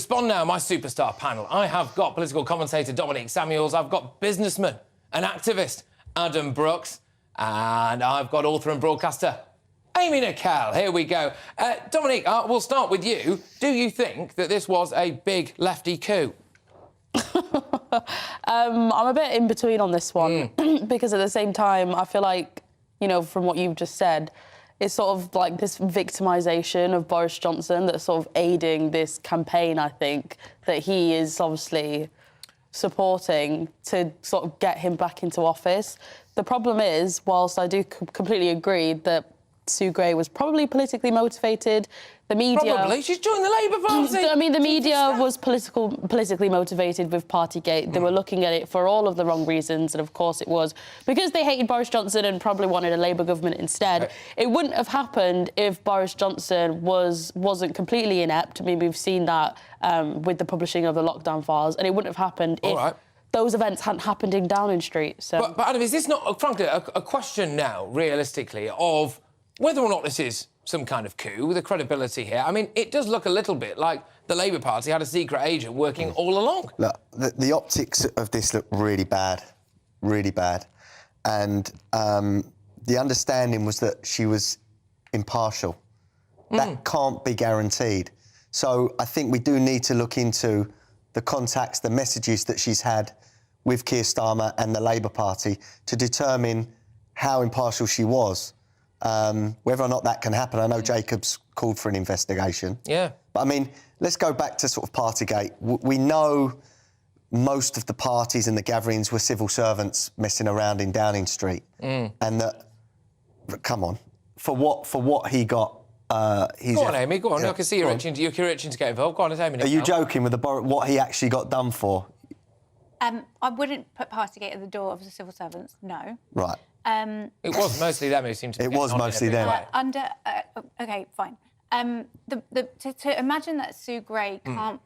Respond now, my superstar panel. I have got political commentator Dominic Samuels, I've got businessman and activist Adam Brooks, and I've got author and broadcaster Amy Nicole. Here we go. Dominic, we'll start with you. Do you think that this was a big lefty coup? I'm a bit in between on this one because at the same time, I feel like, you know, from what you've just said, it's sort of like this victimisation of Boris Johnson that's sort of aiding this campaign, I think, that he is obviously supporting to sort of get him back into office. The problem is, whilst I do completely agree that Sue Gray was probably politically motivated, the media... Probably? She's joined the Labour Party! I mean, the media was politically motivated with Partygate. They were looking at it for all of the wrong reasons, and of course it was because they hated Boris Johnson and probably wanted a Labour government instead. Right. It wouldn't have happened if Boris Johnson wasn't completely inept. I mean, we've seen that with the publishing of the lockdown files, and it wouldn't have happened if those events hadn't happened in Downing Street. So. But Adam, is this not, frankly, a question now, realistically, of whether or not this is some kind of coup, the credibility here? I mean, it does look a little bit like the Labour Party had a secret agent working all along. Look, the optics of this look really bad, really bad. And the understanding was that she was impartial. That can't be guaranteed. So I think we do need to look into the contacts, the messages that she's had with Keir Starmer and the Labour Party to determine how impartial she was. Whether or not that can happen, I know Jacob's called for an investigation. Yeah. But, I mean, let's go back to sort of Partygate. We know most of the parties and the gatherings were civil servants messing around in Downing Street. And that, come on, for what he got... Go on, Amy, go on. I can see you're itching to get involved. Go on, it's Amy. Are you joking with what he actually got done for? I wouldn't put Partygate at the door of the civil servants, no. Right. It was mostly them who seemed to be... It was mostly them. OK, fine. To imagine that Sue Gray can't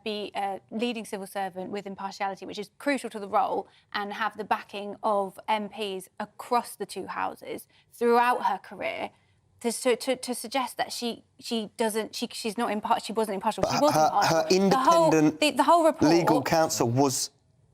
be a leading civil servant with impartiality, which is crucial to the role, and have the backing of MPs across the two houses throughout her career, to suggest that she's not impartial, she wasn't impartial, she was impartial. Her independent the whole report, legal counsel was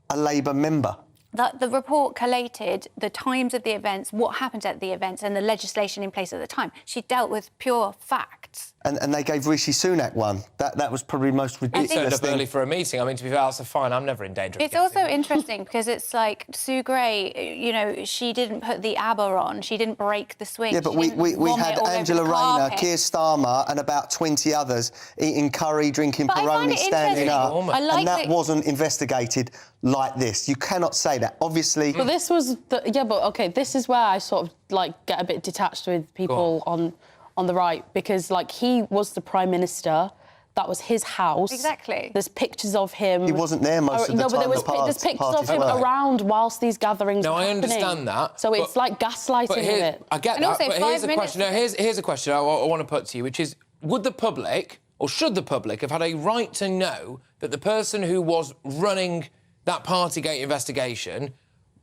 a Labour member. The report collated the times of the events, what happened at the events, and the legislation in place at the time. She dealt with pure facts. And they gave Rishi Sunak one. That was probably the most ridiculous thing. Early for a meeting. I mean, to be fair, that's fine. I'm never in danger of It's also interesting because it's like Sue Gray, you know, she didn't put the ABBA on. She didn't break the swing. Yeah, but we had Angela Rayner, Keir Starmer and about 20 others eating curry, drinking Peroni, standing up. And that wasn't investigated like this. You cannot say that. Obviously... But this was... Yeah, but, OK, this is where I sort of, like, get a bit detached with people on the right, because, like, he was the Prime Minister. That was his house. Exactly. There's pictures of him... He wasn't there most of the time. But there's pictures of him around whilst these gatherings were happening. No, I understand that. So it's like gaslighting of it. I get that, but here's a question. No, here's a question I want to put to you, which is, would the public, or should the public, have had a right to know that the person who was running that Partygate investigation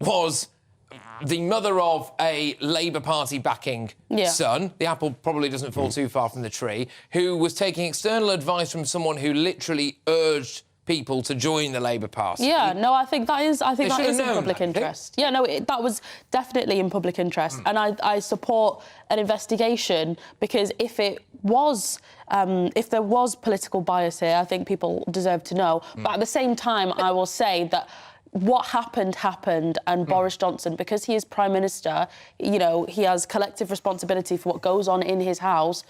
was the mother of a Labour Party backing son, the apple probably doesn't fall too far from the tree, who was taking external advice from someone who literally urged people to join the Labour Party? Yeah, no, I think that is in public interest. Yeah, no, that was definitely in public interest, and I support an investigation, because if there was political bias here, I think people deserve to know. But at the same time, I will say that what happened, and Boris Johnson, because he is Prime Minister, you know, he has collective responsibility for what goes on in his house.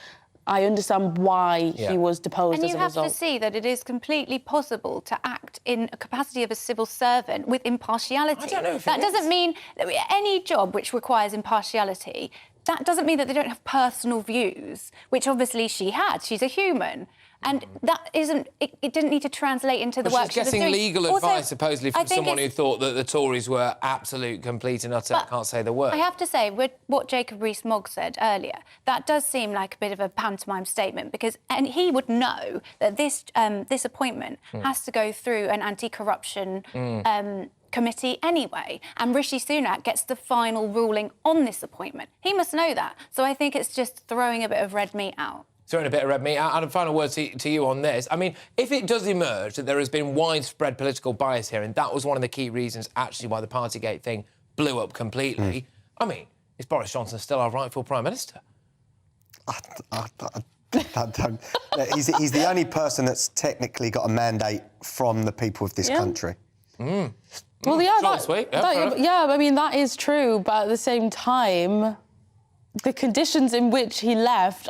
I understand why he was deposed as a result. And you have to see that it is completely possible to act in a capacity of a civil servant with impartiality. I don't know if that doesn't mean that any job which requires impartiality, that doesn't mean that they don't have personal views, which obviously she had. She's a human. And that isn't... It didn't need to translate into the work she was doing. She's getting legal advice, supposedly, from someone who thought that the Tories were absolute, complete and utter, I can't say the word. I have to say, with what Jacob Rees-Mogg said earlier, that does seem like a bit of a pantomime statement, because... And he would know that this appointment has to go through an anti-corruption committee anyway, and Rishi Sunak gets the final ruling on this appointment. He must know that. So I think it's just throwing a bit of red meat out. throwing a bit of red meat. And a final word to you on this. I mean, if it does emerge that there has been widespread political bias here, and that was one of the key reasons, actually, why the Partygate thing blew up completely, I mean, is Boris Johnson still our rightful Prime Minister? He's the only person that's technically got a mandate from the people of this country. Well, yeah, I mean, that is true, but at the same time, the conditions in which he left,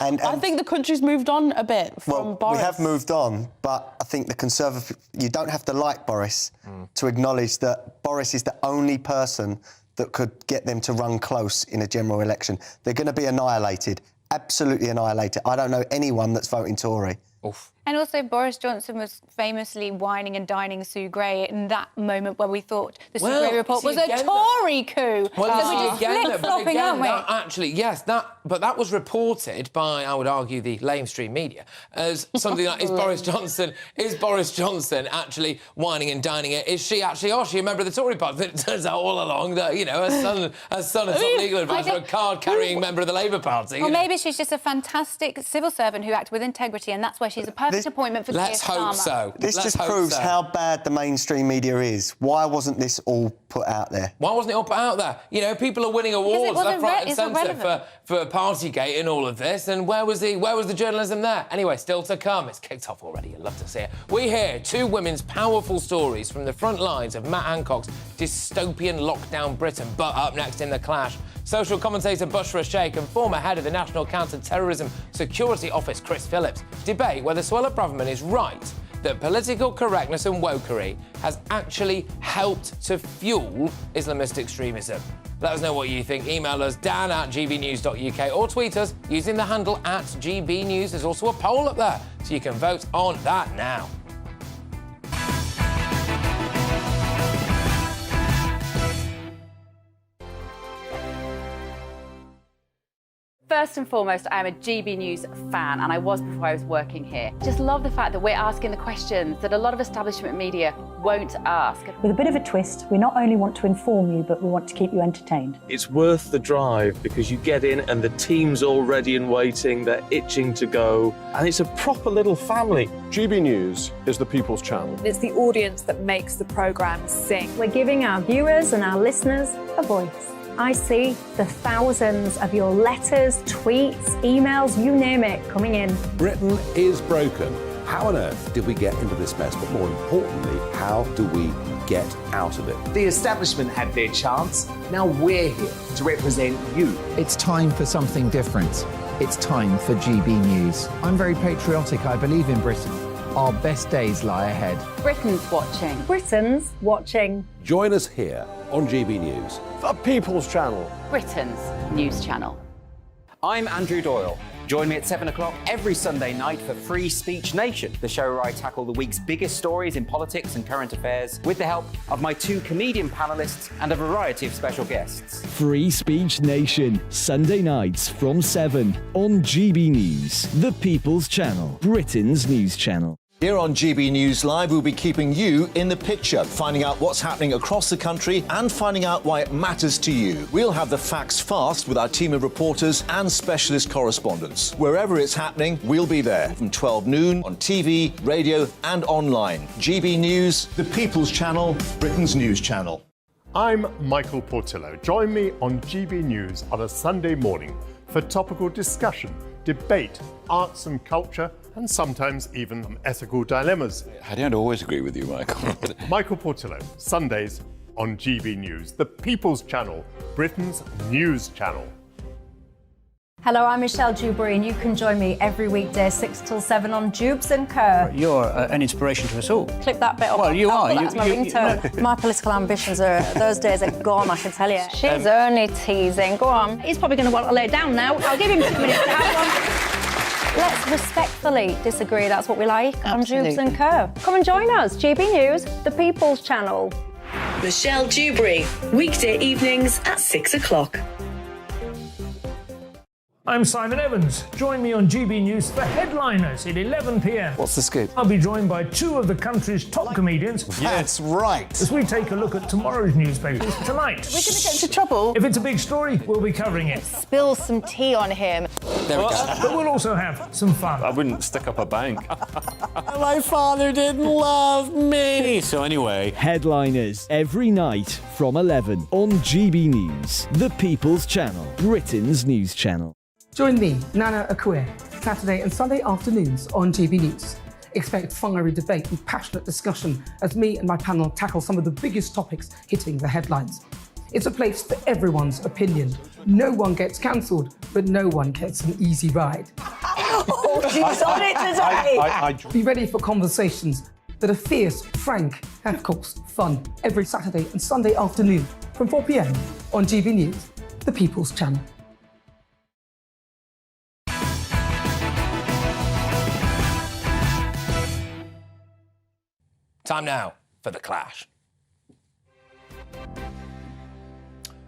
and I think the country's moved on a bit from Boris. We have moved on, but I think the Conservative... You don't have to like Boris to acknowledge that Boris is the only person that could get them to run close in a general election. They're going to be annihilated, absolutely annihilated. I don't know anyone that's voting Tory. Oof. And also, Boris Johnson was famously whining and dining Sue Gray in that moment where we thought the Sue Gray report was a Tory coup. Well, so we're just flip-flopping, aren't we? Actually, yes, but that was reported by, I would argue, the lamestream media as something like, is Boris Johnson actually whining and dining it? Is she actually, she a member of the Tory party? But it turns out all along that, you know, her son is not legal advisor, a card-carrying member of the Labour Party. Or maybe she's just a fantastic civil servant who acted with integrity, and that's why she's a perfect appointment for Let's hope so. This just proves how bad the mainstream media is. Why wasn't this all put out there? Why wasn't it all put out there? You know, people are winning awards left, right and centre for Partygate and all of this, and where was the journalism there? Anyway, still to come. It's kicked off already. You'd love to see it. We hear two women's powerful stories from the front lines of Matt Hancock's dystopian lockdown Britain. But up next in The Clash, social commentator Bushra Sheikh and former head of the National Counter-Terrorism Security Office, Chris Phillips, debate whether Suella Braverman is right that political correctness and wokery has actually helped to fuel Islamist extremism. Let us know what you think. Email us dan@gbnews.uk or tweet us using the handle @GBNews. There's also a poll up there, so you can vote on that now. First and foremost, I am a GB News fan, and I was before I was working here. Just love the fact that we're asking the questions that a lot of establishment media won't ask. With a bit of a twist, we not only want to inform you, but we want to keep you entertained. It's worth the drive because you get in and the team's all ready and waiting, they're itching to go, and it's a proper little family. GB News is the People's Channel. It's the audience that makes the programme sing. We're giving our viewers and our listeners a voice. I see the thousands of your letters, tweets, emails, you name it, coming in. Britain is broken. How on earth did we get into this mess? But more importantly, how do we get out of it? The establishment had their chance. Now we're here to represent you. It's time for something different. It's time for GB News. I'm very patriotic. I believe in Britain. Our best days lie ahead. Britain's watching. Britain's watching. Join us here on GB News. The People's Channel. Britain's news channel. I'm Andrew Doyle. Join me at 7 o'clock every Sunday night for Free Speech Nation, the show where I tackle the week's biggest stories in politics and current affairs with the help of my two comedian panellists and a variety of special guests. Free Speech Nation, Sunday nights from 7 on GB News, the People's Channel, Britain's news channel. Here on GB News Live, we'll be keeping you in the picture, finding out what's happening across the country and finding out why it matters to you. We'll have the facts fast with our team of reporters and specialist correspondents. Wherever it's happening, we'll be there from 12 noon on TV, radio and online. GB News, the People's Channel, Britain's news channel. I'm Michael Portillo. Join me on GB News on a Sunday morning for topical discussion, debate, arts and culture, and sometimes even some ethical dilemmas. I don't always agree with you, Michael. Michael Portillo, Sundays on GB News, the People's Channel, Britain's news channel. Hello, I'm Michelle Dewberry, and you can join me every weekday 6 till 7 on Jubes and Kerr. You're an inspiration to us all. Clip that bit up. Well, you are. That's my ringtone. My political ambitions those days are gone, I can tell you. She's only teasing. Go on. He's probably going to want to lay down now. I'll give him 2 minutes to have one. Let's respectfully disagree. That's what we like on Jubes and Kerr. Come and join us. GB News, the People's Channel. Michelle Dewberry, weekday evenings at 6 o'clock. I'm Simon Evans. Join me on GB News for Headliners at 11 p.m. What's the scoop? I'll be joined by two of the country's top comedians. That's right. As we take a look at tomorrow's newspapers tonight. We're going to get into trouble. If it's a big story, we'll be covering it. Spill some tea on him. There we go. But we'll also have some fun. I wouldn't stick up a bank. My father didn't love me. So anyway. Headliners every night from 11 on GB News, the People's Channel, Britain's news channel. Join me, Nana Akue, Saturday and Sunday afternoons on GB News. Expect fiery debate and passionate discussion as me and my panel tackle some of the biggest topics hitting the headlines. It's a place for everyone's opinion. No one gets cancelled, but no one gets an easy ride. Oh, she's on it today. Be ready for conversations that are fierce, frank, and of course, fun. Every Saturday and Sunday afternoon from 4 p.m. on GB News, the People's Channel. Time now for the clash.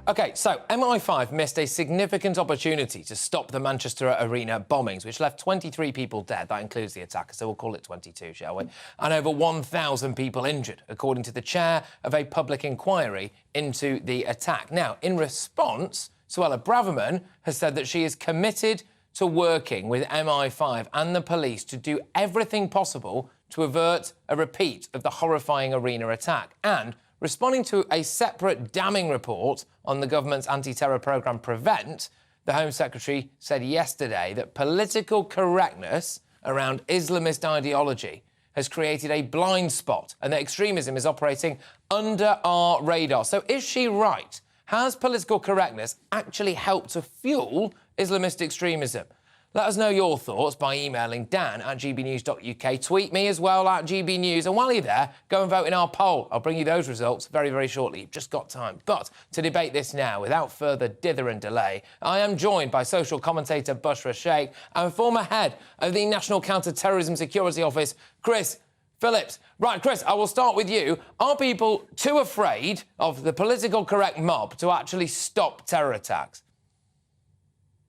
OK, so MI5 missed a significant opportunity to stop the Manchester Arena bombings, which left 23 people dead. That includes the attacker, so we'll call it 22, shall we? And over 1,000 people injured, according to the chair of a public inquiry into the attack. Now, in response, Suella Braverman has said that she is committed to working with MI5 and the police to do everything possible to avert a repeat of the horrifying arena attack. And responding to a separate damning report on the government's anti-terror programme Prevent, the Home Secretary said yesterday that political correctness around Islamist ideology has created a blind spot and that extremism is operating under our radar. So is she right? Has political correctness actually helped to fuel Islamist extremism? Let us know your thoughts by emailing dan@gbnews.uk. Tweet me as well @GBNews. And while you're there, go and vote in our poll. I'll bring you those results very, very shortly. You've just got time. But to debate this now, without further dither and delay, I am joined by social commentator Bushra Sheikh and former head of the National Counter-Terrorism Security Office, Chris Phillips. Right, Chris, I will start with you. Are people too afraid of the political correct mob to actually stop terror attacks?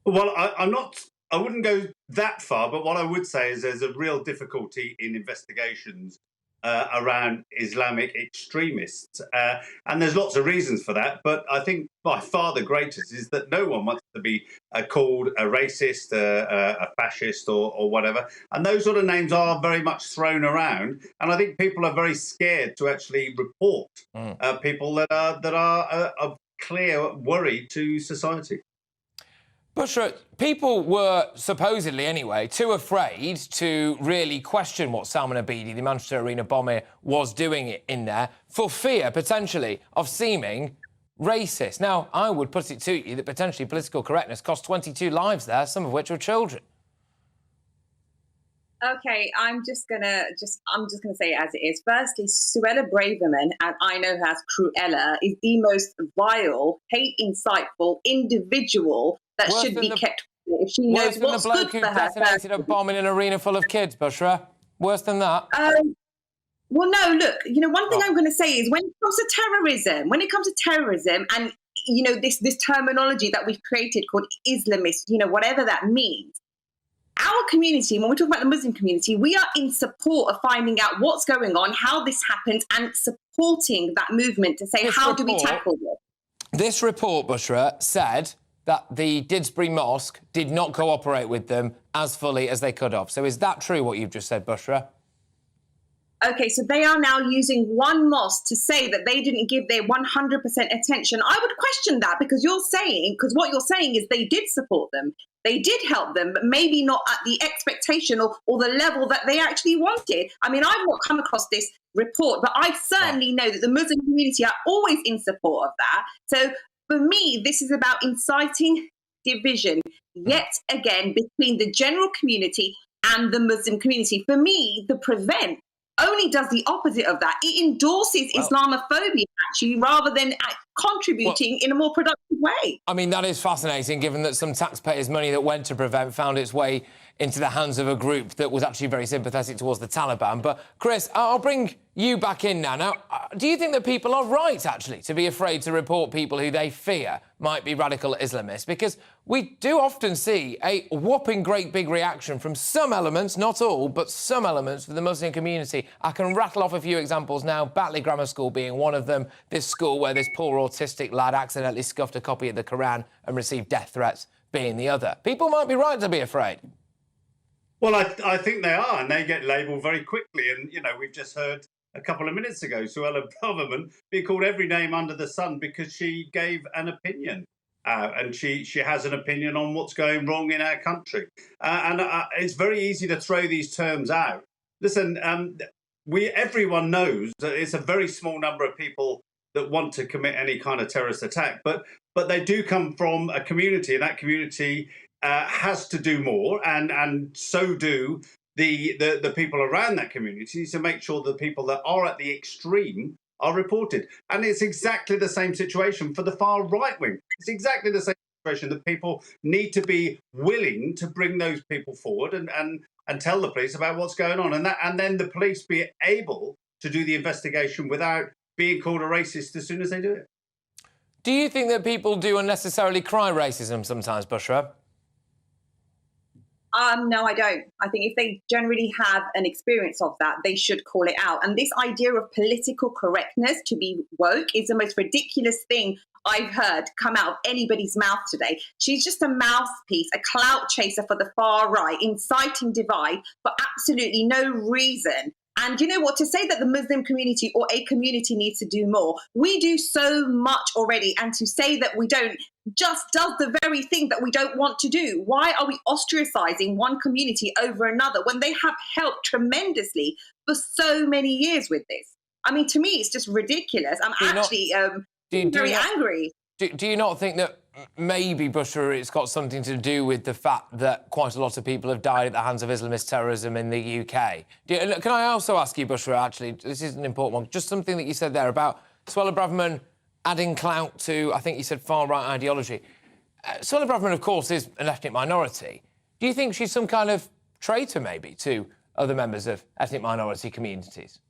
Well, I wouldn't go that far, but what I would say is there's a real difficulty in investigations around Islamic extremists. And there's lots of reasons for that, but I think by far the greatest is that no one wants to be called a racist, a fascist or whatever. And those sort of names are very much thrown around. And I think people are very scared to actually report people that are of clear worry to society. Bushra, people were supposedly, anyway, too afraid to really question what Salman Abedi, the Manchester Arena bomber, was doing in there for fear, potentially, of seeming racist. Now, I would put it to you that potentially political correctness cost 22 lives there, some of which were children. Okay, I'm just gonna say it as it is. Firstly, Suella Braverman, as I know her as Cruella, is the most vile, hate insightful individual that should be kept. If she knows what's good for her. Worse than the bloke who detonated a bomb in an arena full of kids, Bushra. Worse than that. Well, no, look, one thing I'm going to say is when it comes to terrorism, and, this terminology that we've created called Islamist, whatever that means, our community, when we talk about the Muslim community, we are in support of finding out what's going on, how this happens, and supporting that movement to say, how do we tackle this? This report, Bushra, said that the Didsbury Mosque did not cooperate with them as fully as they could have. So is that true, what you've just said, Bushra? Okay, so they are now using one mosque to say that they didn't give their 100% attention. I would question that because what you're saying is they did support them. They did help them, but maybe not at the expectation or the level that they actually wanted. I mean, I've not come across this report, but I certainly know that the Muslim community are always in support of that. So for me, this is about inciting division, yet again, between the general community and the Muslim community. For me, the Prevent only does the opposite of that. It endorses Islamophobia, actually, rather than contributing in a more productive way. I mean, that is fascinating, given that some taxpayers' money that went to Prevent found its way into the hands of a group that was actually very sympathetic towards the Taliban. But, Chris, I'll bring you back in now. Now, do you think that people are right, actually, to be afraid to report people who they fear might be radical Islamists? Because we do often see a whopping great big reaction from some elements, not all, but some elements of the Muslim community. I can rattle off a few examples now, Batley Grammar School being one of them, this school where this poor autistic lad accidentally scuffed a copy of the Quran and received death threats being the other. People might be right to be afraid. Well, I think they are, and they get labelled very quickly. And, you know, we've just heard a couple of minutes ago Suella Braverman being called every name under the sun because she gave an opinion. And she has an opinion on what's going wrong in our country. And it's very easy to throw these terms out. Listen, everyone knows that it's a very small number of people that want to commit any kind of terrorist attack, but they do come from a community, and that community has to do more, and so do the people around that community, to make sure the people that are at the extreme are reported. And it's exactly the same situation for the far right wing. It's exactly the same situation, that people need to be willing to bring those people forward and tell the police about what's going on, and then the police be able to do the investigation without being called a racist as soon as they do it. Do you think that people do unnecessarily cry racism sometimes, Bushra? No, I don't. I think if they generally have an experience of that, they should call it out. And this idea of political correctness to be woke is the most ridiculous thing I've heard come out of anybody's mouth today. She's just a mouthpiece, a clout chaser for the far right, inciting divide for absolutely no reason. And you know what? To say that the Muslim community or a community needs to do more, we do so much already. And to say that we don't just does the very thing that we don't want to do. Why are we ostracizing one community over another when they have helped tremendously for so many years with this? I mean, to me, it's just ridiculous. I'm actually very angry. Do you not think that maybe, Bushra, it's got something to do with the fact that quite a lot of people have died at the hands of Islamist terrorism in the UK? Can I also ask you, Bushra, actually, this is an important one, just something that you said there about Suella Braverman adding clout to, I think you said, far-right ideology. Suella Braverman, of course, is an ethnic minority. Do you think she's some kind of traitor, maybe, to other members of ethnic minority communities?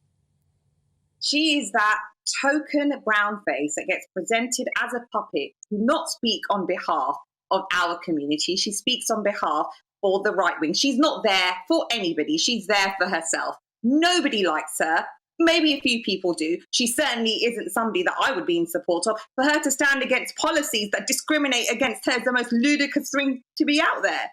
She is that token brown face that gets presented as a puppet to not speak on behalf of our community. She speaks on behalf for the right wing. She's not there for anybody. She's there for herself. Nobody likes her. Maybe a few people do. She certainly isn't somebody that I would be in support of. For her to stand against policies that discriminate against her is the most ludicrous thing to be out there.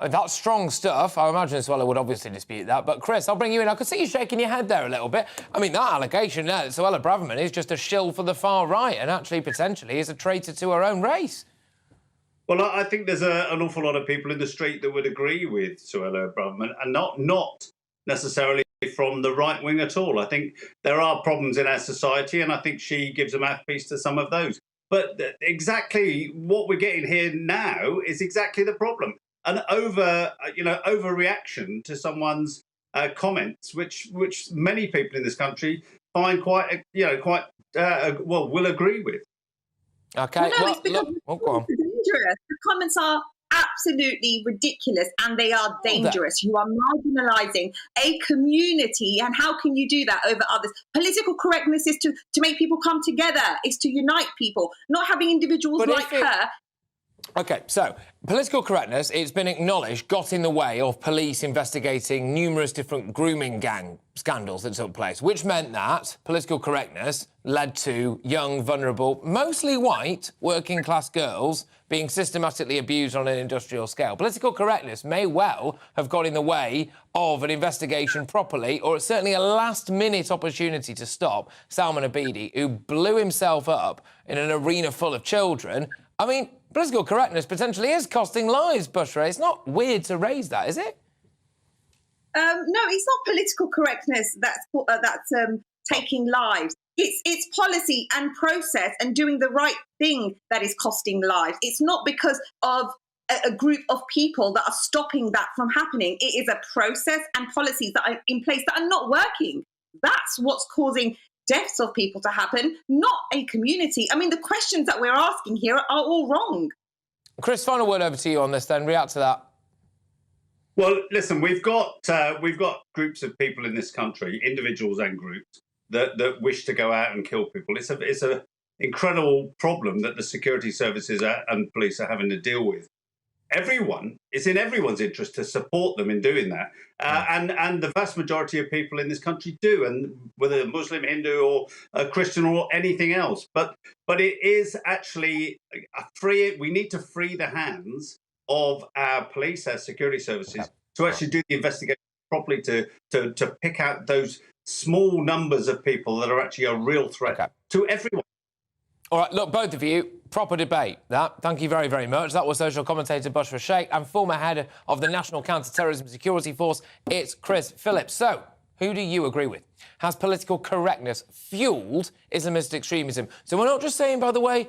That's strong stuff. I imagine Suella would obviously dispute that. But, Chris, I'll bring you in. I could see you shaking your head there a little bit. I mean, that allegation there, that Suella Braverman is just a shill for the far right and actually potentially is a traitor to her own race. Well, I think there's an awful lot of people in the street that would agree with Suella Braverman, and not necessarily from the right wing at all. I think there are problems in our society, and I think she gives a mouthpiece to some of those. But exactly what we're getting here now is exactly the problem. An overreaction to someone's comments, which many people in this country find will agree with. Okay. Well, no, it's because it's dangerous. The comments are absolutely ridiculous, and they are dangerous. You are marginalising a community, and how can you do that over others? Political correctness is to make people come together. It's to unite people, not having individuals like her. OK, so political correctness, it's been acknowledged, got in the way of police investigating numerous different grooming gang scandals that took place, which meant that political correctness led to young, vulnerable, mostly white, working-class girls being systematically abused on an industrial scale. Political correctness may well have got in the way of an investigation properly, or certainly a last-minute opportunity to stop Salman Abedi, who blew himself up in an arena full of children. I mean, political correctness potentially is costing lives, Bushra. It's not weird to raise that, is it? No, it's not political correctness that's taking lives. It's policy and process and doing the right thing that is costing lives. It's not because of a group of people that are stopping that from happening. It is a process and policies that are in place that are not working. That's what's causing deaths of people to happen, not a community. I mean, the questions that we're asking here are all wrong. Chris, final word over to you on this then. React to that. Well, listen, we've got groups of people in this country, individuals and groups, that wish to go out and kill people. It's a incredible problem that the security services and police are having to deal with. it's in everyone's interest to support them in doing that. And the vast majority of people in this country do, and whether Muslim, Hindu, or Christian, or anything else. But it is actually we need to free the hands of our police, our security services, to actually do the investigation properly, to pick out those small numbers of people that are actually a real threat to everyone. All right, look, both of you, proper debate, that. Thank you very, very much. That was social commentator Bushra Sheikh and former head of the National Counter-Terrorism Security Force, it's Chris Phillips. So, who do you agree with? Has political correctness fuelled Islamist extremism? So we're not just saying, by the way,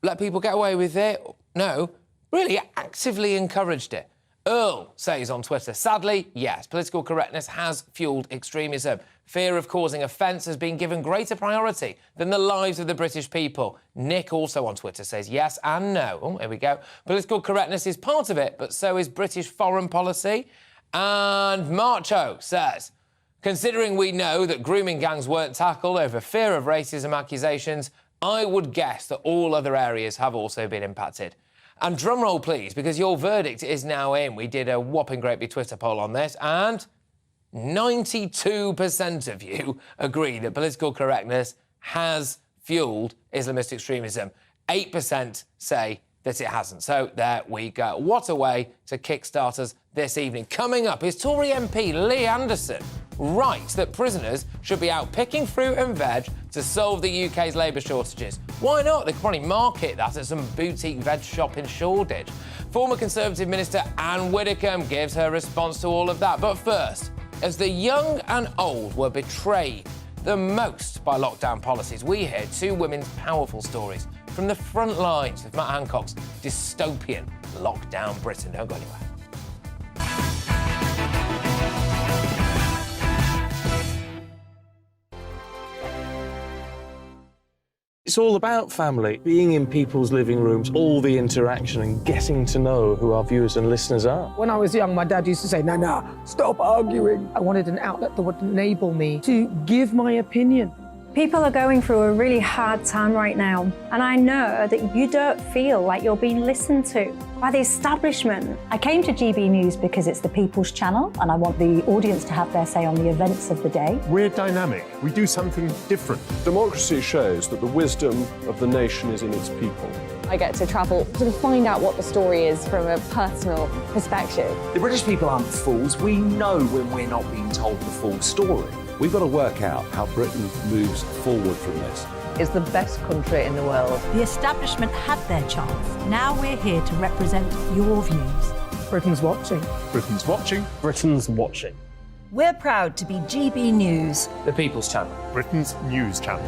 let people get away with it. No, really actively encouraged it. Earl says on Twitter, sadly, yes, political correctness has fuelled extremism. Fear of causing offence has been given greater priority than the lives of the British people. Nick also on Twitter says yes and no. Oh, here we go. Political correctness is part of it, but so is British foreign policy. And Marcho says, considering we know that grooming gangs weren't tackled over fear of racism accusations, I would guess that all other areas have also been impacted. And drum roll, please, because your verdict is now in. We did a whopping great big Twitter poll on this, and 92% of you agree that political correctness has fuelled Islamist extremism. 8% say that it hasn't. So there we go. What a way to kickstart us this evening. Coming up is Tory MP Lee Anderson writes that prisoners should be out picking fruit and veg to solve the UK's labour shortages. Why not? They could probably market that at some boutique veg shop in Shoreditch. Former Conservative Minister Anne Widdecombe gives her response to all of that. But first, as the young and old were betrayed the most by lockdown policies, we hear two women's powerful stories from the front lines of Matt Hancock's dystopian lockdown Britain. Don't go anywhere. It's all about family, being in people's living rooms, all the interaction and getting to know who our viewers and listeners are. When I was young, my dad used to say, no, stop arguing. I wanted an outlet that would enable me to give my opinion. People are going through a really hard time right now, and I know that you don't feel like you're being listened to by the establishment. I came to GB News because it's the People's Channel, and I want the audience to have their say on the events of the day. We're dynamic. We do something different. Democracy shows that the wisdom of the nation is in its people. I get to travel to find out what the story is from a personal perspective. The British people aren't fools. We know when we're not being told the full story. We've got to work out how Britain moves forward from this. It's the best country in the world. The establishment had their chance. Now we're here to represent your views. Britain's watching. Britain's watching. Britain's watching. We're proud to be GB News. The People's Channel. Britain's news channel.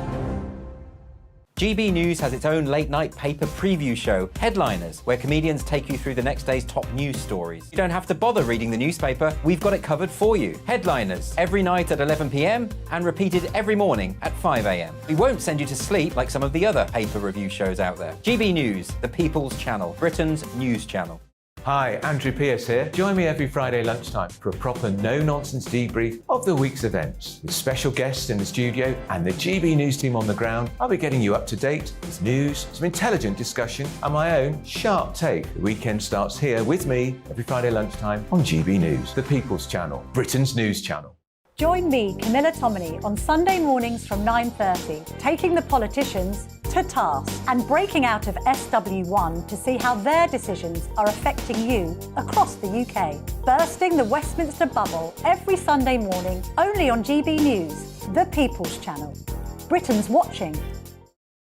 GB News has its own late-night paper preview show, Headliners, where comedians take you through the next day's top news stories. You don't have to bother reading the newspaper, we've got it covered for you. Headliners, every night at 11 p.m. and repeated every morning at 5 a.m. We won't send you to sleep like some of the other paper review shows out there. GB News, the People's Channel, Britain's news channel. Hi, Andrew Pierce here. Join me every Friday lunchtime for a proper no-nonsense debrief of the week's events. With special guests in the studio and the GB News team on the ground, I'll be getting you up to date with news, some intelligent discussion and my own sharp take. The weekend starts here with me every Friday lunchtime on GB News, the People's Channel, Britain's news channel. Join me, Camilla Tominey, on Sunday mornings from 9:30, taking the politicians to task and breaking out of SW1 to see how their decisions are affecting you across the UK. Bursting the Westminster bubble every Sunday morning, only on GB News, the People's Channel. Britain's watching.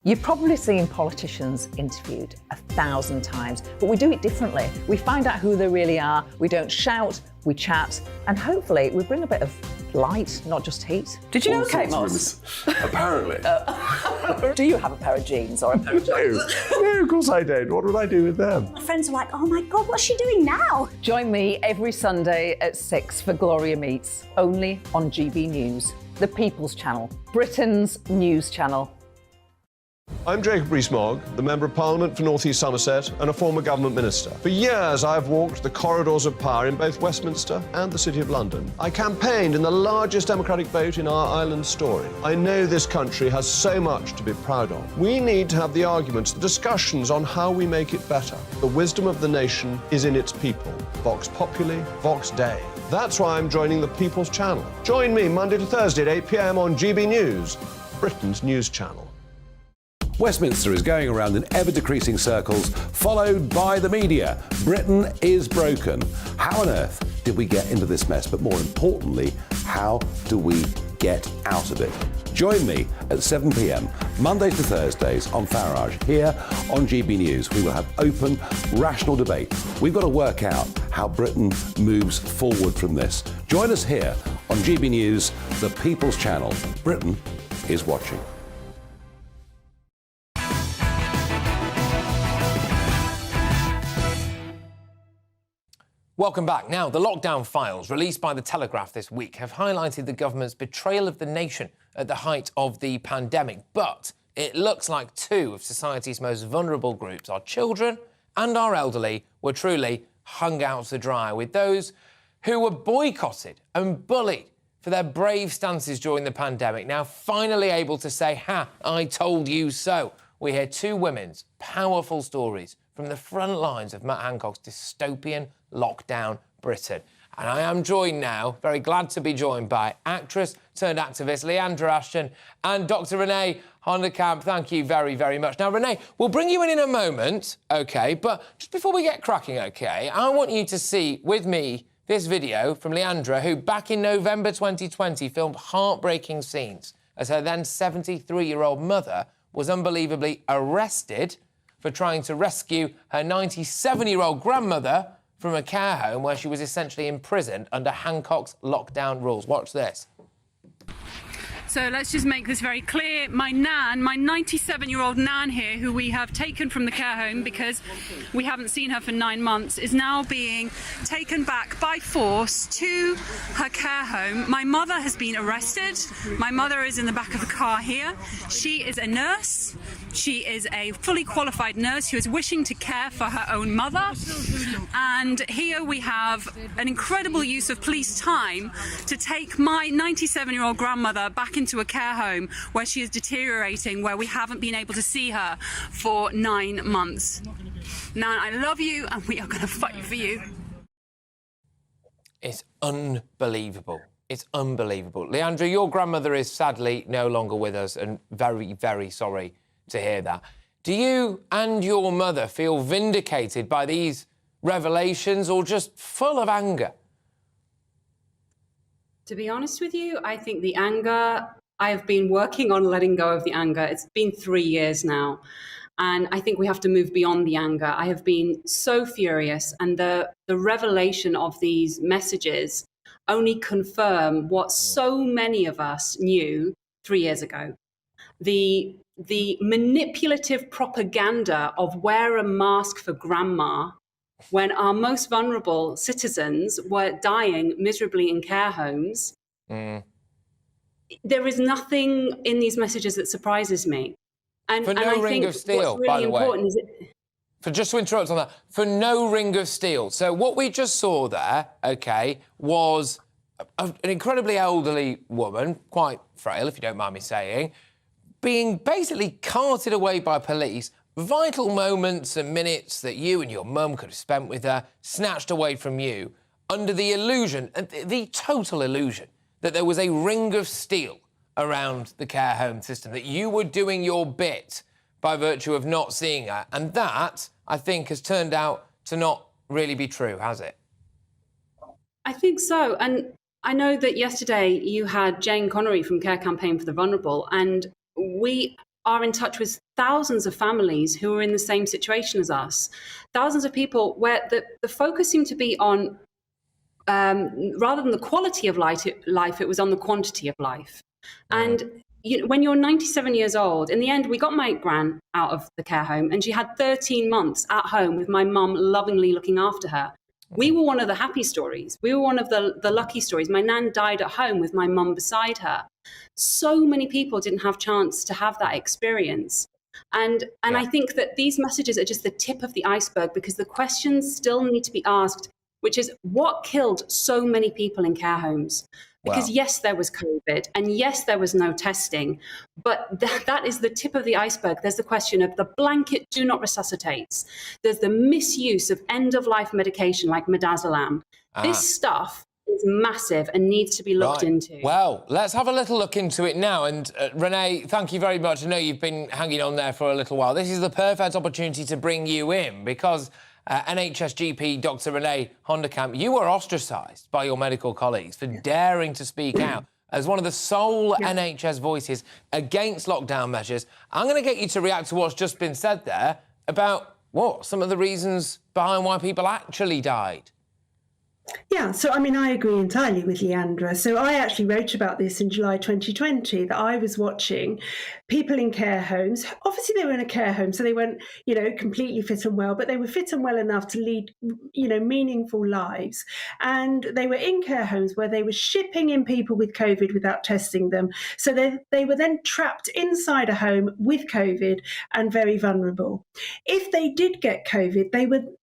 You've probably seen politicians interviewed 1,000 times, but we do it differently. We find out who they really are, we don't shout, we chat, and hopefully we bring a bit of light, not just heat. Did you know Kate Moss? Apparently. Do you have a pair of jeans or a pair of jeans? No, of course I don't. What would I do with them? My friends are like, oh my God, what's she doing now? Join me every Sunday at 6 for Gloria Meets, only on GB News, the People's Channel, Britain's news channel. I'm Jacob Rees-Mogg, the Member of Parliament for North East Somerset and a former government minister. For years, I've walked the corridors of power in both Westminster and the City of London. I campaigned in the largest democratic vote in our island story. I know this country has so much to be proud of. We need to have the arguments, the discussions on how we make it better. The wisdom of the nation is in its people. Vox Populi, Vox Dei. That's why I'm joining the People's Channel. Join me Monday to Thursday at 8 p.m. on GB News, Britain's news channel. Westminster is going around in ever-decreasing circles, followed by the media. Britain is broken. How on earth did we get into this mess? But more importantly, how do we get out of it? Join me at 7 p.m, Mondays to Thursdays on Farage, here on GB News. We will have open, rational debate. We've got to work out how Britain moves forward from this. Join us here on GB News, the People's Channel. Britain is watching. Welcome back. Now, the lockdown files released by The Telegraph this week have highlighted the government's betrayal of the nation at the height of the pandemic. But it looks like two of society's most vulnerable groups, our children and our elderly, were truly hung out to dry, with those who were boycotted and bullied for their brave stances during the pandemic now finally able to say, "Ha, I told you so." We hear two women's powerful stories from the front lines of Matt Hancock's dystopian lockdown Britain. And I am joined now, very glad to be joined by actress turned activist Leandra Ashton and Dr. Renee Honderkamp. Thank you very, very much. Now, Renee, we'll bring you in a moment, OK? But just before we get cracking, OK, I want you to see with me this video from Leandra, who back in November 2020 filmed heartbreaking scenes as her then 73-year-old mother was unbelievably arrested for trying to rescue her 97-year-old grandmother from a care home where she was essentially imprisoned under Hancock's lockdown rules. Watch this. So let's just make this very clear. My nan, my 97-year-old nan here, who we have taken from the care home because we haven't seen her for 9 months, is now being taken back by force to her care home. My mother has been arrested. My mother is in the back of the car here. She is a nurse. She is a fully qualified nurse who is wishing to care for her own mother. And here we have an incredible use of police time to take my 97-year-old grandmother back into a care home where she is deteriorating, where we haven't been able to see her for 9 months. Nan, I love you and we are going to fight for you. It's unbelievable. It's unbelievable. Leandra, your grandmother is sadly no longer with us, and very, very sorry to hear that. Do you and your mother feel vindicated by these revelations, or just full of anger? To be honest with you, I think the anger, I've been working on letting go of the anger. It's been 3 years now. And I think we have to move beyond the anger. I have been so furious, and the revelation of these messages only confirm what so many of us knew 3 years ago. The manipulative propaganda of wear a mask for grandma when our most vulnerable citizens were dying miserably in care homes. There is nothing in these messages that surprises me. And, for no I ring think of steel, what's really by the way. important is For just to interrupt on that, for no ring of steel. So what we just saw there, OK, was an incredibly elderly woman, quite frail, if you don't mind me saying, being basically carted away by police. Vital moments and minutes that you and your mum could have spent with her, snatched away from you, under the illusion, the total illusion, that there was a ring of steel around the care home system, that you were doing your bit by virtue of not seeing her. And that, I think, has turned out to not really be true, has it? I think so. And I know that yesterday you had Jane Connery from Care Campaign for the Vulnerable, and we are in touch with thousands of families who are in the same situation as us. Thousands of people where the focus seemed to be on, rather than the quality of life, it was on the quantity of life. And when you're 97 years old, in the end, we got my gran out of the care home, and she had 13 months at home with my mum lovingly looking after her. We were one of the happy stories. We were one of the lucky stories. My nan died at home with my mum beside her. So many people didn't have chance to have that experience. And I think that these messages are just the tip of the iceberg, because the questions still need to be asked, which is what killed so many people in care homes? Because yes, there was COVID, and yes, there was no testing, but that is the tip of the iceberg. There's the question of the blanket do not resuscitates. There's the misuse of end-of-life medication like midazolam. This stuff is massive and needs to be looked into. Well, let's have a little look into it now. And Renee, thank you very much. I know you've been hanging on there for a little while. This is the perfect opportunity to bring you in, because NHS GP Dr. Renee Honderkamp, you were ostracised by your medical colleagues for daring to speak out as one of the sole NHS voices against lockdown measures. I'm going to get you to react to what's just been said there about some of the reasons behind why people actually died. Yeah, so I mean, I agree entirely with Leandra. So I actually wrote about this in July 2020, that I was watching people in care homes. Obviously, they were in a care home, so they weren't, completely fit and well, but they were fit and well enough to lead, meaningful lives. And they were in care homes where they were shipping in people with COVID without testing them. So they were then trapped inside a home with COVID and very vulnerable. If they did get COVID,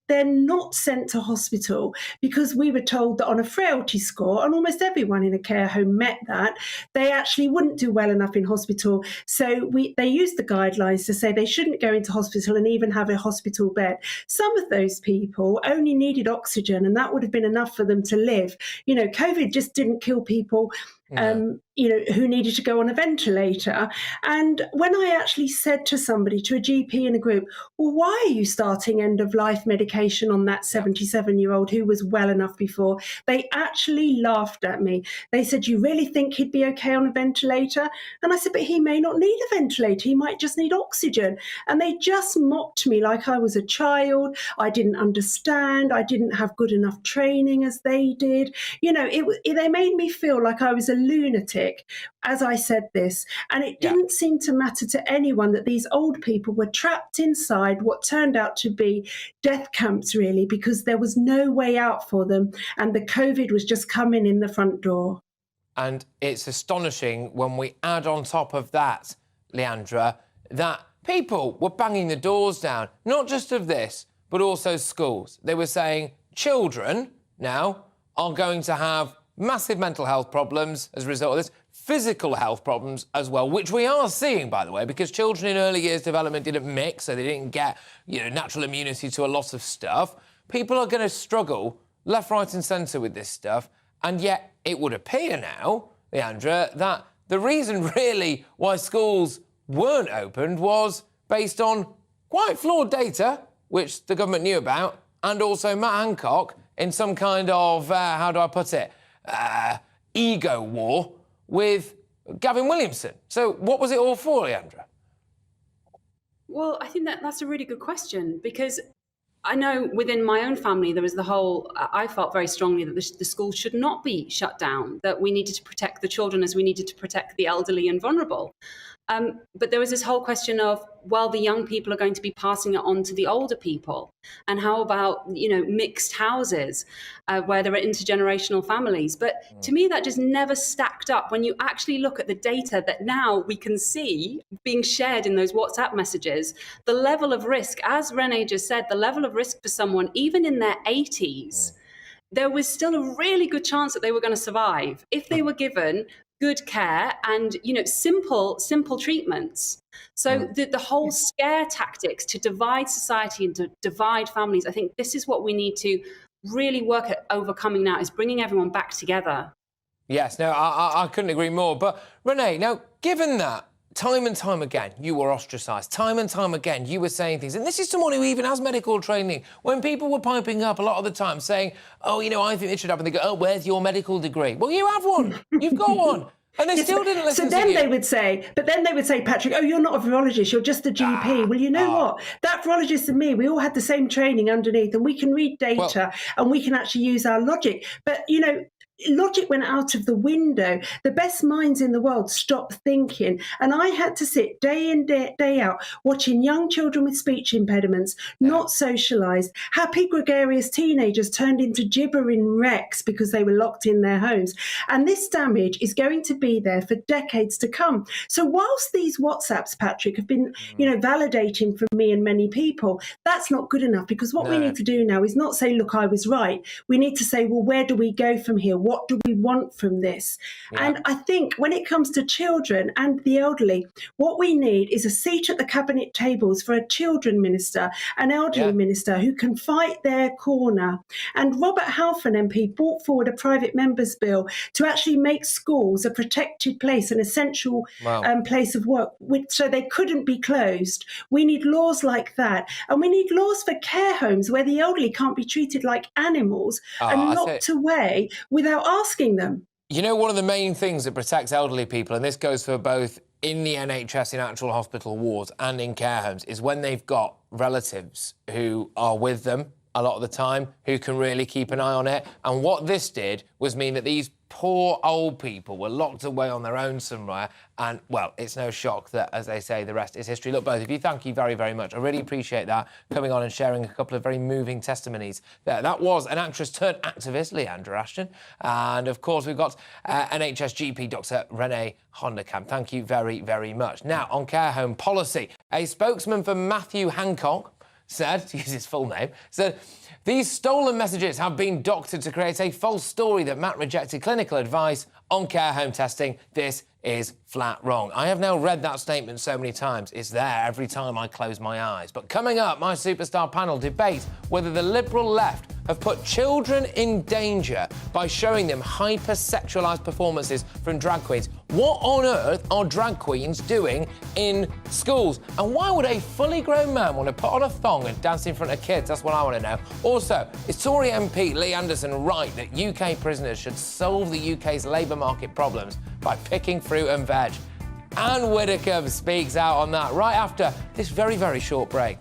they're not sent to hospital, because we were told that on a frailty score, and almost everyone in a care home met that, they actually wouldn't do well enough in hospital. So they used the guidelines to say they shouldn't go into hospital and even have a hospital bed. Some of those people only needed oxygen, and that would have been enough for them to live. COVID just didn't kill people who needed to go on a ventilator. And when I actually said to somebody, to a GP in a group, well, why are you starting end-of-life medication on that 77-year-old who was well enough before? They actually laughed at me. They said, you really think he'd be okay on a ventilator? And I said, but he may not need a ventilator. He might just need oxygen. And they just mocked me like I was a child. I didn't understand. I didn't have good enough training as they did. They made me feel like I was a lunatic as I said this, and it didn't seem to matter to anyone that these old people were trapped inside what turned out to be death camps, really, because there was no way out for them, and the COVID was just coming in the front door. And it's astonishing when we add on top of that, Leandra, that people were banging the doors down, not just of this, but also schools. They were saying children now are going to have massive mental health problems as a result of this, physical health problems as well, which we are seeing, by the way, because children in early years development didn't mix, so they didn't get, natural immunity to a lot of stuff. People are going to struggle left, right and centre with this stuff, and yet it would appear now, Leandra, that the reason really why schools weren't opened was based on quite flawed data, which the government knew about, and also Matt Hancock in some kind of, how do I put it, ego war with Gavin Williamson. So what was it all for, Leandra? Well, I think that's a really good question, because I know within my own family there was I felt very strongly that the school should not be shut down, that we needed to protect the children as we needed to protect the elderly and vulnerable. But there was this whole question of, well, the young people are going to be passing it on to the older people. And how about, mixed houses where there are intergenerational families? But to me, that just never stacked up when you actually look at the data that now we can see being shared in those WhatsApp messages. The level of risk, as Renee just said, the level of risk for someone, even in their 80s, there was still a really good chance that they were going to survive if they were given good care and, simple treatments. So the whole scare tactics to divide society and to divide families, I think this is what we need to really work at overcoming now, is bringing everyone back together. Yes, no, I couldn't agree more. But Renee, now, given that, time and time again, you were ostracised. Time and time again, you were saying things. And this is someone who even has medical training. When people were piping up a lot of the time saying, oh, I think it should happen, they go, oh, where's your medical degree? Well, you have one. You've got one. And they still didn't listen to you. So then they would say, Patrick, oh, you're not a virologist, you're just a GP. Well, you know what? That virologist and me, we all had the same training underneath, and we can read data and we can actually use our logic. But, logic went out of the window. The best minds in the world stopped thinking. And I had to sit day in, day out, watching young children with speech impediments, not socialised, happy, gregarious teenagers turned into gibbering wrecks because they were locked in their homes. And this damage is going to be there for decades to come. So whilst these WhatsApps, Patrick, have been, validating for me and many people, that's not good enough, because what we need to do now is not say, look, I was right. We need to say, well, where do we go from here? What do we want from this? Yeah. And I think when it comes to children and the elderly, what we need is a seat at the cabinet tables for a children minister, an elderly minister who can fight their corner. And Robert Halfon MP brought forward a private member's bill to actually make schools a protected place, an essential place of work, so they couldn't be closed. We need laws like that. And we need laws for care homes where the elderly can't be treated like animals and locked away without asking them. You know, one of the main things that protects elderly people, and this goes for both in the NHS in actual hospital wards and in care homes, is when they've got relatives who are with them a lot of the time, who can really keep an eye on it. And what this did was mean that these poor old people were locked away on their own somewhere. And, well, it's no shock that, as they say, the rest is history. Look, both of you, thank you very, very much. I really appreciate that, coming on and sharing a couple of very moving testimonies there. That was an actress turned activist, Leandra Ashton. And, of course, we've got NHS GP Dr Renee Honderkamp. Thank you very, very much. Now, on care home policy, a spokesman for Matthew Hancock said, to use his full name, said, these stolen messages have been doctored to create a false story that Matt rejected clinical advice on care home testing. This is flat wrong. I have now read that statement so many times. It's there every time I close my eyes. But coming up, my superstar panel debate whether the Liberal left have put children in danger by showing them hyper-sexualised performances from drag queens. What on earth are drag queens doing in schools? And why would a fully grown man want to put on a thong and dance in front of kids? That's what I want to know. Also, is Tory MP Lee Anderson right that UK prisoners should solve the UK's labour market problems by picking fruit and veg? Anne Widdecombe speaks out on that right after this very, very short break.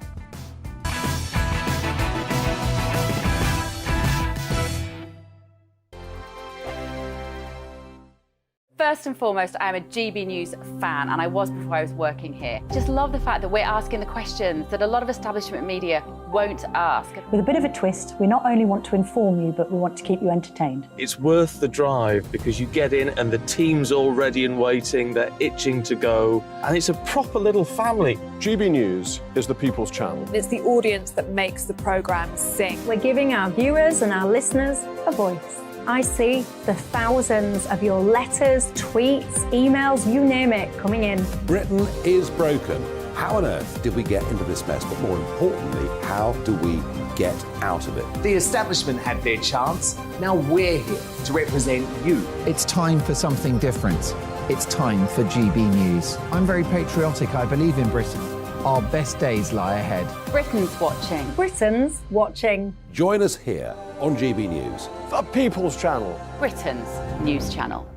First and foremost, I'm a GB News fan, and I was before I was working here. Just love the fact that we're asking the questions that a lot of establishment media won't ask. With a bit of a twist, we not only want to inform you, but we want to keep you entertained. It's worth the drive because you get in and the team's all ready and waiting, they're itching to go, and it's a proper little family. GB News is the People's Channel. It's the audience that makes the programme sing. We're giving our viewers and our listeners a voice. I see the thousands of your letters, tweets, emails, you name it, coming in. Britain is broken. How on earth did we get into this mess? But more importantly, how do we get out of it? The establishment had their chance. Now we're here to represent you. It's time for something different. It's time for GB News. I'm very patriotic. I believe in Britain. Our best days lie ahead. Britain's watching. Britain's watching. Join us here on GB News. The People's Channel. Britain's news channel.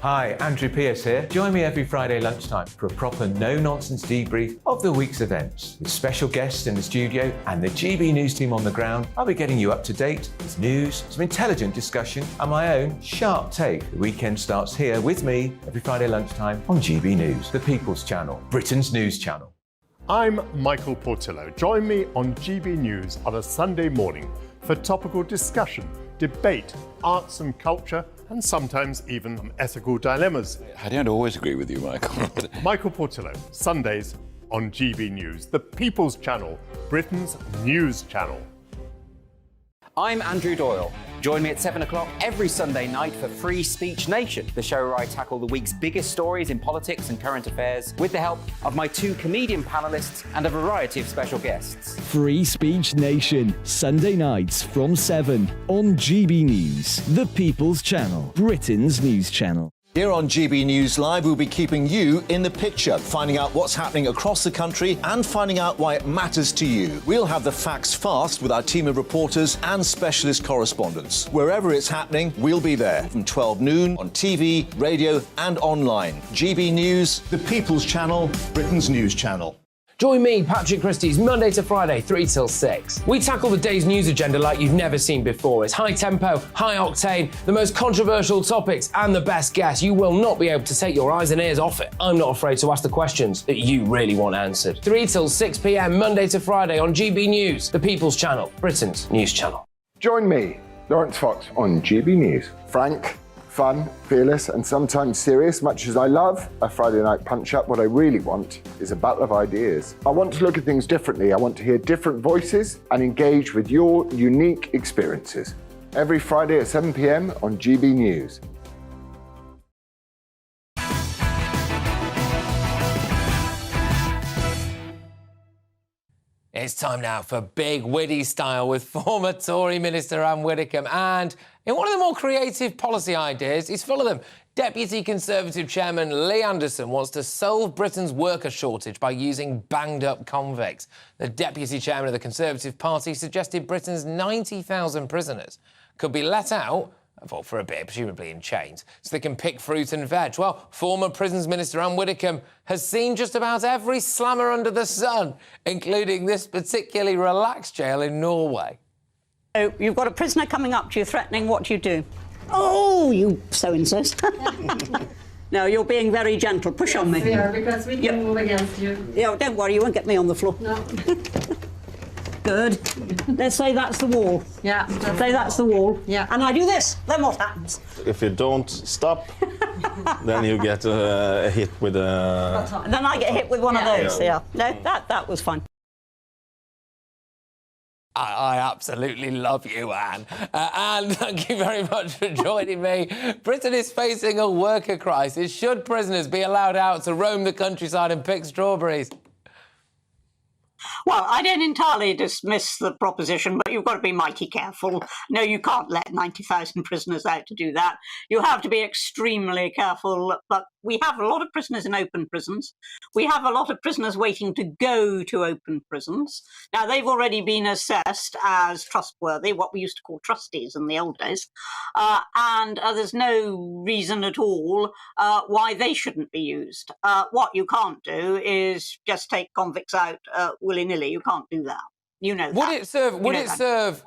Hi, Andrew Pierce here. Join me every Friday lunchtime for a proper no-nonsense debrief of the week's events. With special guests in the studio and the GB News team on the ground, I'll be getting you up to date with news, some intelligent discussion and my own sharp take. The weekend starts here with me every Friday lunchtime on GB News, the People's Channel, Britain's news channel. I'm Michael Portillo. Join me on GB News on a Sunday morning for topical discussion, debate, arts and culture, and sometimes even some ethical dilemmas. I don't always agree with you, Michael. Michael Portillo, Sundays on GB News, the People's Channel, Britain's news channel. I'm Andrew Doyle. Join me at 7 o'clock every Sunday night for Free Speech Nation, the show where I tackle the week's biggest stories in politics and current affairs with the help of my two comedian panellists and a variety of special guests. Free Speech Nation, Sunday nights from 7 on GB News, the People's Channel, Britain's news channel. Here on GB News Live, we'll be keeping you in the picture, finding out what's happening across the country and finding out why it matters to you. We'll have the facts fast with our team of reporters and specialist correspondents. Wherever it's happening, we'll be there from 12 noon on TV, radio and online. GB News, the People's Channel, Britain's news channel. Join me, Patrick Christie's, Monday to Friday, 3 till 6. We tackle the day's news agenda like you've never seen before. It's high tempo, high octane, the most controversial topics and the best guests. You will not be able to take your eyes and ears off it. I'm not afraid to ask the questions that you really want answered. 3 till 6 p.m, Monday to Friday on GB News, the People's Channel, Britain's news channel. Join me, Lawrence Fox, on GB News. Frank, fun, fearless, and sometimes serious. Much as I love a Friday night punch-up, what I really want is a battle of ideas. I want to look at things differently. I want to hear different voices and engage with your unique experiences. Every Friday at 7 p.m. on GB News. It's time now for Big Witty Style with former Tory Minister Anne Widdecombe. And in one of the more creative policy ideas, he's full of them. Deputy Conservative Chairman Lee Anderson wants to solve Britain's worker shortage by using banged-up convicts. The Deputy Chairman of the Conservative Party suggested Britain's 90,000 prisoners could be let out, well, for a bit, presumably in chains, so they can pick fruit and veg. Well, former Prisons Minister Anne Widdecombe has seen just about every slammer under the sun, including this particularly relaxed jail in Norway. So you've got a prisoner coming up to you threatening, what do you do? Oh, you so-and-sos. No, you're being very gentle. Push on me. We are, because we can move against you. Yeah, don't worry, you won't get me on the floor. No. Good. Let's say that's the wall. Yeah. Say that's the wall. Yeah. And I do this, then what happens? If you don't stop, then you get hit with a... Then I get hit with one of those, Yeah. No, that was fun. I absolutely love you, Anne. Anne, thank you very much for joining me. Britain is facing a worker crisis. Should prisoners be allowed out to roam the countryside and pick strawberries? Well, I don't entirely dismiss the proposition, but you've got to be mighty careful. No, you can't let 90,000 prisoners out to do that. You have to be extremely careful. But we have a lot of prisoners in open prisons. We have a lot of prisoners waiting to go to open prisons. Now, they've already been assessed as trustworthy, what we used to call trustees in the old days. And there's no reason at all why they shouldn't be used. What you can't do is just take convicts out willy-nilly. You can't do that. You know that.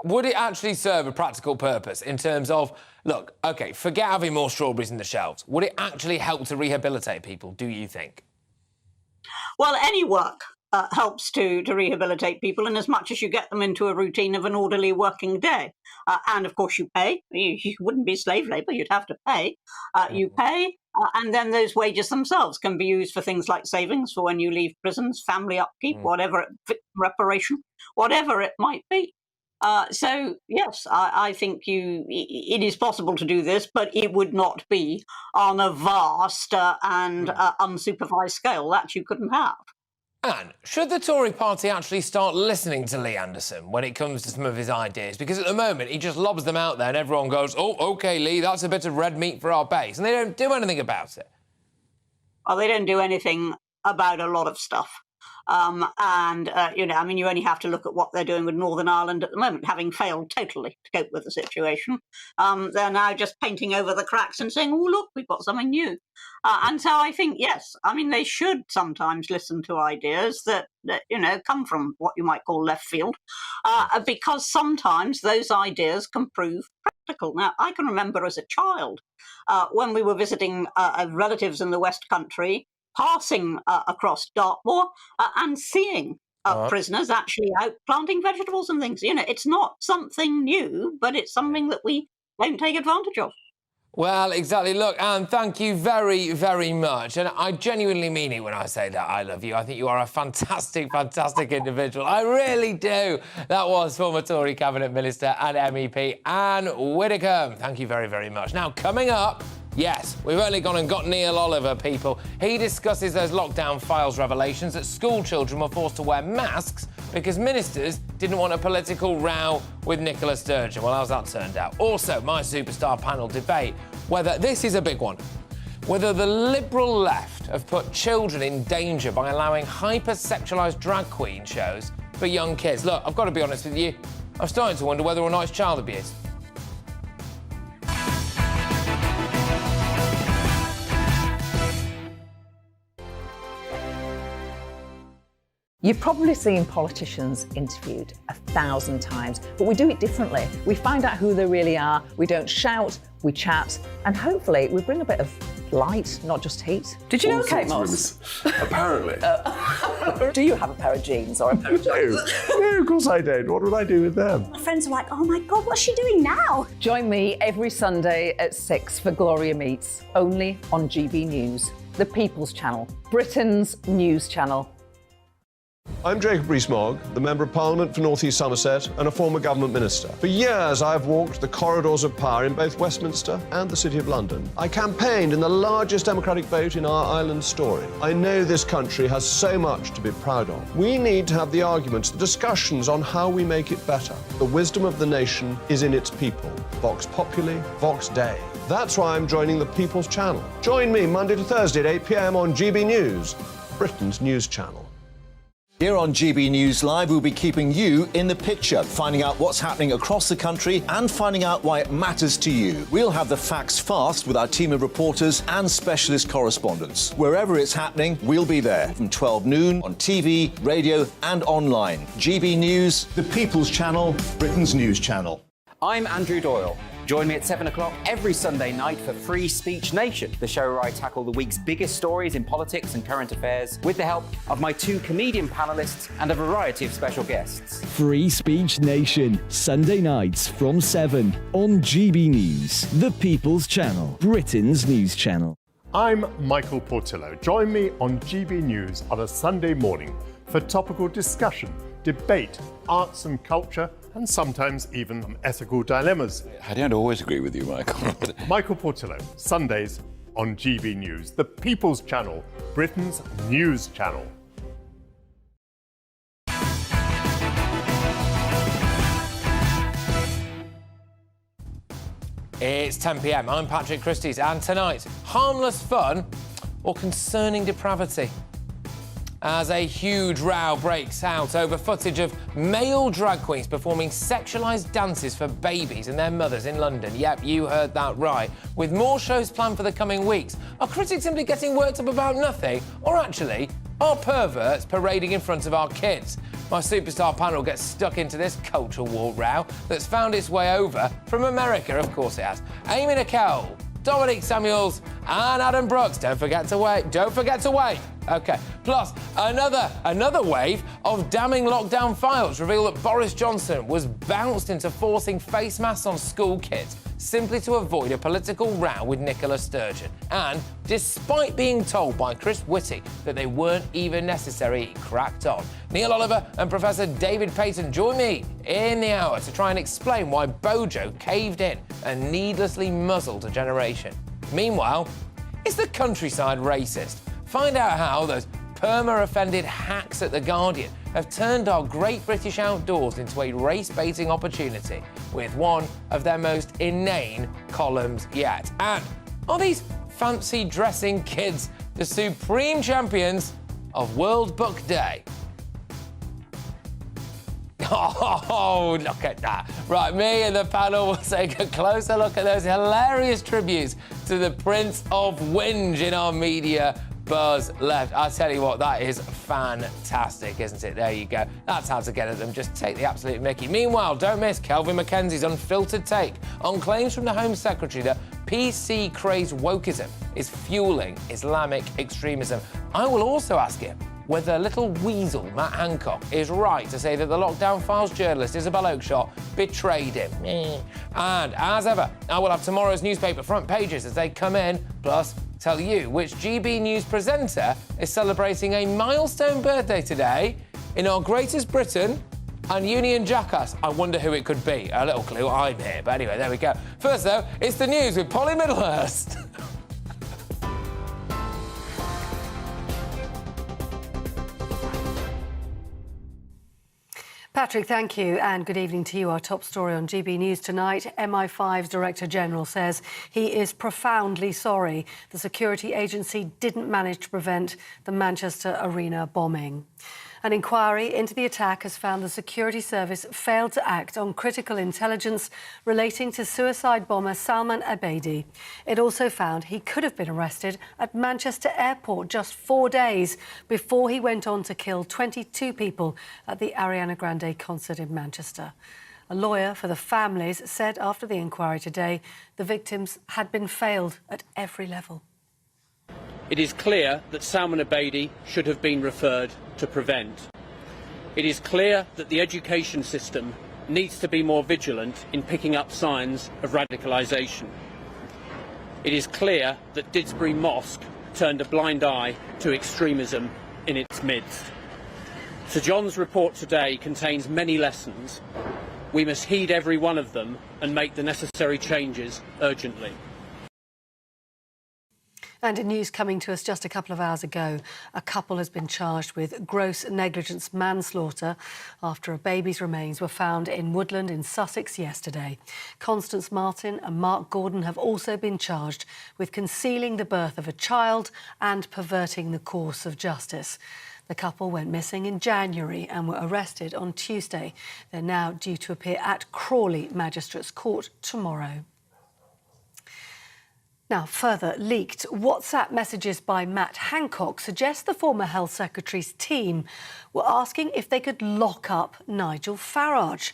Would it actually serve a practical purpose in terms of, look, OK, forget having more strawberries in the shelves. Would it actually help to rehabilitate people, do you think? Well, any work helps to rehabilitate people, in as much as you get them into a routine of an orderly working day. And, of course, you pay. You wouldn't be slave labour, you'd have to pay. You pay, and then those wages themselves can be used for things like savings for when you leave prisons, family upkeep, whatever, reparation, whatever it might be. So, yes, I think it is possible to do this, but it would not be on a vast and unsupervised scale. That you couldn't have. Anne, should the Tory party actually start listening to Lee Anderson when it comes to some of his ideas? Because at the moment, he just lobs them out there and everyone goes, oh, OK, Lee, that's a bit of red meat for our base. And they don't do anything about it. Well, they don't do anything about a lot of stuff. You know, I mean, you only have to look at what they're doing with Northern Ireland at the moment, having failed totally to cope with the situation. They're now just painting over the cracks and saying, oh, look, we've got something new. And so I think, yes, I mean, they should sometimes listen to ideas that you know, come from what you might call left field, because sometimes those ideas can prove practical. Now, I can remember as a child, when we were visiting relatives in the West Country, passing across Dartmoor and seeing prisoners actually out planting vegetables and things. You know, it's not something new, but it's something that we don't take advantage of. Well, exactly. Look, Anne, thank you very, very much. And I genuinely mean it when I say that I love you. I think you are a fantastic, fantastic individual. I really do. That was former Tory Cabinet Minister and MEP Anne Widdecombe. Thank you very, very much. Now, coming up, yes, we've only gone and got Neil Oliver, people. He discusses those lockdown files revelations that school children were forced to wear masks because ministers didn't want a political row with Nicola Sturgeon. Well, how's that turned out? Also, my superstar panel debate whether, this is a big one, whether the liberal left have put children in danger by allowing hyper-sexualised drag queen shows for young kids. Look, I've got to be honest with you, I'm starting to wonder whether or not it's child abuse. You've probably seen politicians interviewed 1,000 times, but we do it differently. We find out who they really are, we don't shout, we chat, and hopefully we bring a bit of light, not just heat. Did you know Kate Moss? Apparently. Do you have a pair of jeans or a pair of jeans? No, of course I don't. What would I do with them? My friends are like, oh my God, what's she doing now? Join me every Sunday at 6 for Gloria Meets, only on GB News, the People's Channel, Britain's news channel. I'm Jacob Rees-Mogg, the Member of Parliament for North East Somerset and a former government minister. For years, I've walked the corridors of power in both Westminster and the City of London. I campaigned in the largest democratic vote in our island story. I know this country has so much to be proud of. We need to have the arguments, the discussions on how we make it better. The wisdom of the nation is in its people. Vox Populi, Vox Dei. That's why I'm joining the People's Channel. Join me Monday to Thursday at 8 p.m. on GB News, Britain's news channel. Here on GB News Live, we'll be keeping you in the picture, finding out what's happening across the country and finding out why it matters to you. We'll have the facts fast with our team of reporters and specialist correspondents. Wherever it's happening, we'll be there from 12 noon on TV, radio and online. GB News, the People's Channel, Britain's news channel. I'm Andrew Doyle. Join me at 7 o'clock every Sunday night for Free Speech Nation, the show where I tackle the week's biggest stories in politics and current affairs with the help of my two comedian panellists and a variety of special guests. Free Speech Nation, Sunday nights from 7 on GB News, the People's Channel, Britain's news channel. I'm Michael Portillo. Join me on GB News on a Sunday morning for topical discussion, debate, arts and culture, and sometimes even some ethical dilemmas. I don't always agree with you, Michael. Michael Portillo, Sundays on GB News, the People's Channel, Britain's news channel. It's 10 p.m. I'm Patrick Christys, and tonight, harmless fun or concerning depravity? As a huge row breaks out over footage of male drag queens performing sexualised dances for babies and their mothers in London. Yep, you heard that right. With more shows planned for the coming weeks, are critics simply getting worked up about nothing? Or actually, are perverts parading in front of our kids? My superstar panel gets stuck into this cultural war row that's found its way over from America, of course it has. Amy Nicole, Dominic Samuels and Adam Brooks. Don't forget to wait. Don't forget to wait. OK. Plus, another wave of damning lockdown files reveal that Boris Johnson was bounced into forcing face masks on school kids simply to avoid a political row with Nicola Sturgeon. And despite being told by Chris Whitty that they weren't even necessary, he cracked on. Neil Oliver and Professor David Payton join me in the hour to try and explain why Bojo caved in and needlessly muzzled a generation. Meanwhile, is the countryside racist? Find out how those perma-offended hacks at The Guardian have turned our great British outdoors into a race-baiting opportunity with one of their most inane columns yet. And are these fancy-dressing kids the supreme champions of World Book Day? Oh, look at that. Right, me and the panel will take a closer look at those hilarious tributes to the Prince of Whinge in our media buzz left. I tell you what, that is fantastic, isn't it? There you go. That's how to get at them. Just take the absolute mickey. Meanwhile, don't miss Kelvin Mackenzie's unfiltered take on claims from the Home Secretary that PC-crazed wokeism is fueling Islamic extremism. I will also ask him whether little weasel Matt Hancock is right to say that the Lockdown Files journalist Isabel Oakeshott betrayed him. And as ever, I will have tomorrow's newspaper front pages as they come in, plus tell you which GB News presenter is celebrating a milestone birthday today in our greatest Britain and Union Jackass. I wonder who it could be. A little clue, I'm here. But anyway, there we go. First, though, it's the news with Polly Middlehurst. Patrick, thank you, and good evening to you. Our top story on GB News tonight. MI5's Director General says he is profoundly sorry the security agency didn't manage to prevent the Manchester Arena bombing. An inquiry into the attack has found the security service failed to act on critical intelligence relating to suicide bomber Salman Abedi. It also found he could have been arrested at Manchester Airport just 4 days before he went on to kill 22 people at the Ariana Grande concert in Manchester. A lawyer for the families said after the inquiry today the victims had been failed at every level. It is clear that Salman Abedi should have been referred to Prevent. It is clear that the education system needs to be more vigilant in picking up signs of radicalisation. It is clear that Didsbury Mosque turned a blind eye to extremism in its midst. Sir John's report today contains many lessons. We must heed every one of them and make the necessary changes urgently. And in news coming to us just a couple of hours ago, a couple has been charged with gross negligence manslaughter after a baby's remains were found in Woodland in Sussex yesterday. Constance Martin and Mark Gordon have also been charged with concealing the birth of a child and perverting the course of justice. The couple went missing in January and were arrested on Tuesday. They're now due to appear at Crawley Magistrates Court tomorrow. Now, further leaked WhatsApp messages by Matt Hancock suggest the former Health Secretary's team were asking if they could lock up Nigel Farage.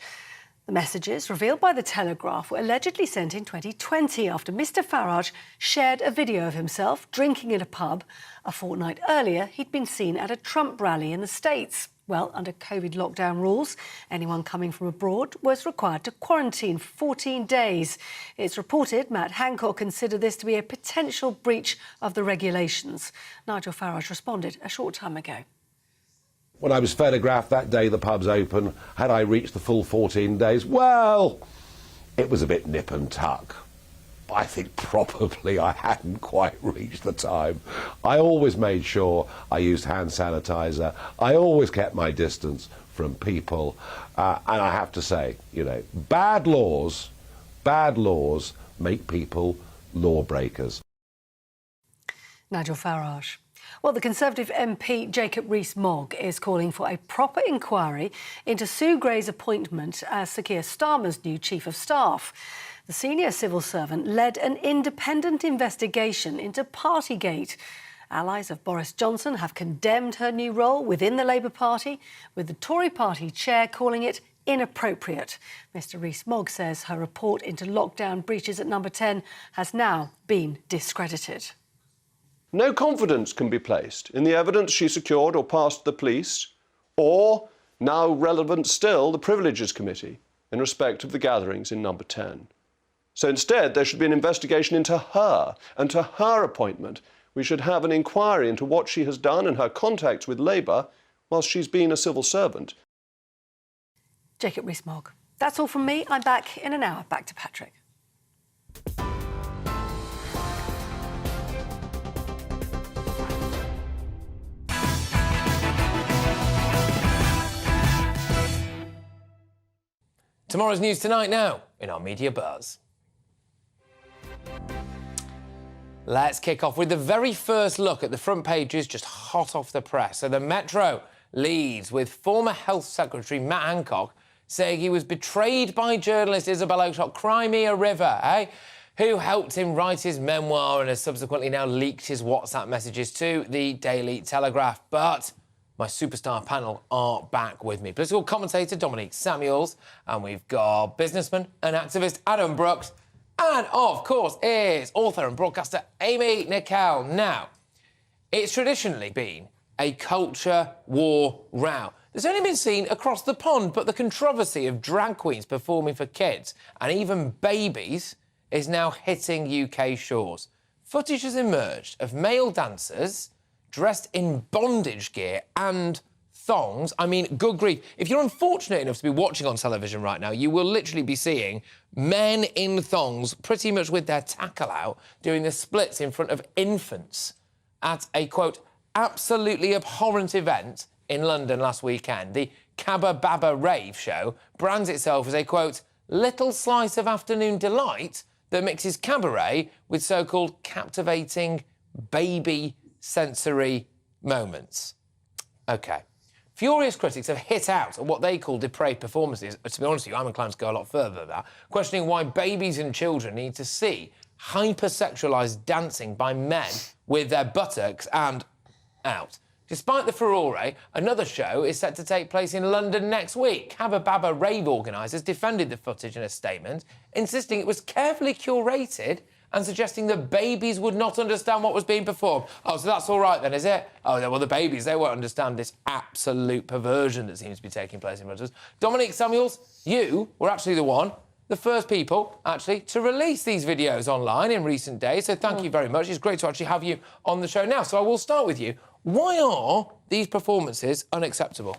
The messages, revealed by The Telegraph, were allegedly sent in 2020 after Mr Farage shared a video of himself drinking in a pub. A fortnight earlier, he'd been seen at a Trump rally in the States. Well, under COVID lockdown rules, anyone coming from abroad was required to quarantine for 14 days. It's reported Matt Hancock considered this to be a potential breach of the regulations. Nigel Farage responded a short time ago. When I was photographed that day the pub's open, had I reached the full 14 days? Well, it was a bit nip and tuck. I think probably I hadn't quite reached the time. I always made sure I used hand sanitizer. I always kept my distance from people. And I have to say, you know, bad laws make people lawbreakers. Nigel Farage. Well, the Conservative MP Jacob Rees-Mogg is calling for a proper inquiry into Sue Gray's appointment as Sir Keir Starmer's new Chief of Staff. The senior civil servant led an independent investigation into Partygate. Allies of Boris Johnson have condemned her new role within the Labour Party, with the Tory party chair calling it inappropriate. Mr Rees-Mogg says her report into lockdown breaches at Number 10 has now been discredited. No confidence can be placed in the evidence she secured or passed to the police, or, now relevant still, the Privileges Committee in respect of the gatherings in Number 10. So instead, there should be an investigation into her and to her appointment. We should have an inquiry into what she has done and her contacts with Labour whilst she's been a civil servant. Jacob Rees-Mogg. That's all from me. I'm back in an hour. Back to Patrick. Tomorrow's news tonight now in our Media Buzz. Let's kick off with the very first look at the front pages, just hot off the press. So the Metro leads with former Health Secretary Matt Hancock saying he was betrayed by journalist Isabel Oakeshott, Crimea River, who helped him write his memoir and has subsequently now leaked his WhatsApp messages to the Daily Telegraph. But my superstar panel are back with me. Political commentator Dominique Samuels, and we've got businessman and activist Adam Brooks, and, of course, is author and broadcaster Amy Nicol. Now, it's traditionally been a culture war row. There's only been seen across the pond, but the controversy of drag queens performing for kids and even babies is now hitting UK shores. Footage has emerged of male dancers dressed in bondage gear and thongs. I mean, good grief. If you're unfortunate enough to be watching on television right now, you will literally be seeing men in thongs, pretty much with their tackle out, doing the splits in front of infants at a, quote, absolutely abhorrent event in London last weekend. The Cabba Baba Rave show brands itself as a, quote, little slice of afternoon delight that mixes cabaret with so-called captivating baby sensory moments. OK. Furious critics have hit out at what they call depraved performances. To be honest with you, I'm inclined to go a lot further than that, questioning why babies and children need to see hypersexualised dancing by men with their buttocks and out. Despite the furore, another show is set to take place in London next week. Cabba Baba rave organisers defended the footage in a statement, insisting it was carefully curated and suggesting the babies would not understand what was being performed. Oh, so that's all right then, is it? Oh, well, the babies, they won't understand this absolute perversion that seems to be taking place in London. Dominic Samuels, you were actually the first people, actually, to release these videos online in recent days, so thank you very much. It's great to actually have you on the show now. So I will start with you. Why are these performances unacceptable?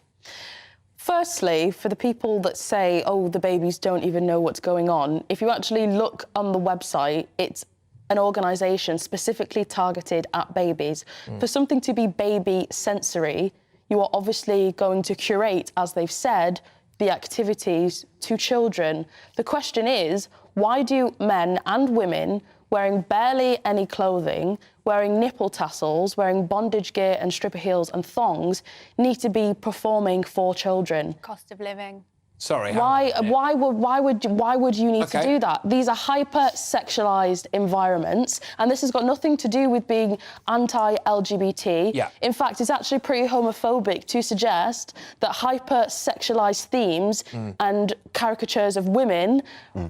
Firstly, for the people that say, oh, the babies don't even know what's going on, if you actually look on the website, it's an organisation specifically targeted at babies. For something to be baby sensory, you are obviously going to curate, as they've said, the activities to children. The question is, why do men and women wearing barely any clothing, wearing nipple tassels, wearing bondage gear and stripper heels and thongs, need to be performing for children? Cost of living. Sorry. Why would you need to do that? These are hyper-sexualised environments, and this has got nothing to do with being anti-LGBT. Yeah. In fact, it's actually pretty homophobic to suggest that hyper-sexualised themes and caricatures of women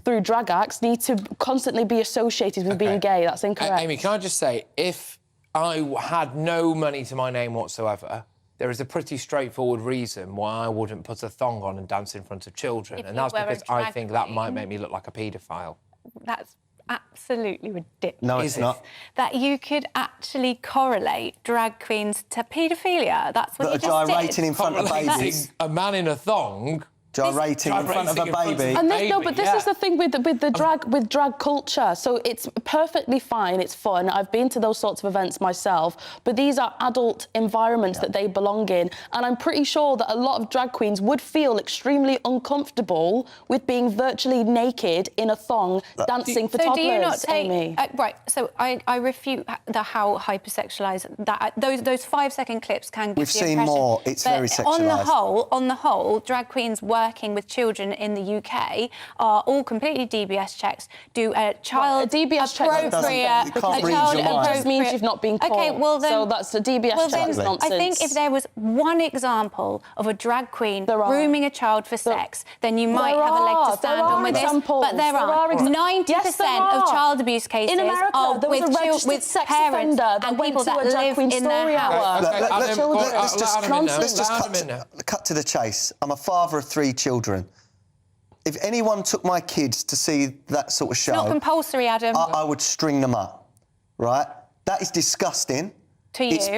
through drag acts need to constantly be associated with being gay. That's incorrect. Amy, can I just say, if I had no money to my name whatsoever, there is a pretty straightforward reason why I wouldn't put a thong on and dance in front of children, and that's because I think that might make me look like a paedophile. That's absolutely ridiculous. No, it's not. That you could actually correlate drag queens to paedophilia. That's what you just did. Gyrating in front of babies. A man in a thong. Gyrating in front of a baby. And this is the thing with the drag culture. So it's perfectly fine, it's fun. I've been to those sorts of events myself, but these are adult environments that they belong in, and I'm pretty sure that a lot of drag queens would feel extremely uncomfortable with being virtually naked in a thong dancing for toddlers. Do you not take, Amy? right, so I refute how hypersexualised that those 5-second clips can give We've the seen impression. more. It's But very sexualised. on the whole, drag queens working with children in the UK are all completely DBS checks, do a child DBS check appropriate means you've not been caught. Okay, well then, so that's a DBS check. That's nonsense. I think if there was one example of a drag queen grooming a child for sex, then you might have a leg to stand on with this. But there are 90% of child abuse cases in America, are there was a registered with sex parents offender and went people to that a drag live queen in their story house. Let's just cut to the chase. I'm a father of 3 children. If anyone took my kids to see that sort of show... It's not compulsory, Adam. I would string them up, right? That is disgusting. To you? It's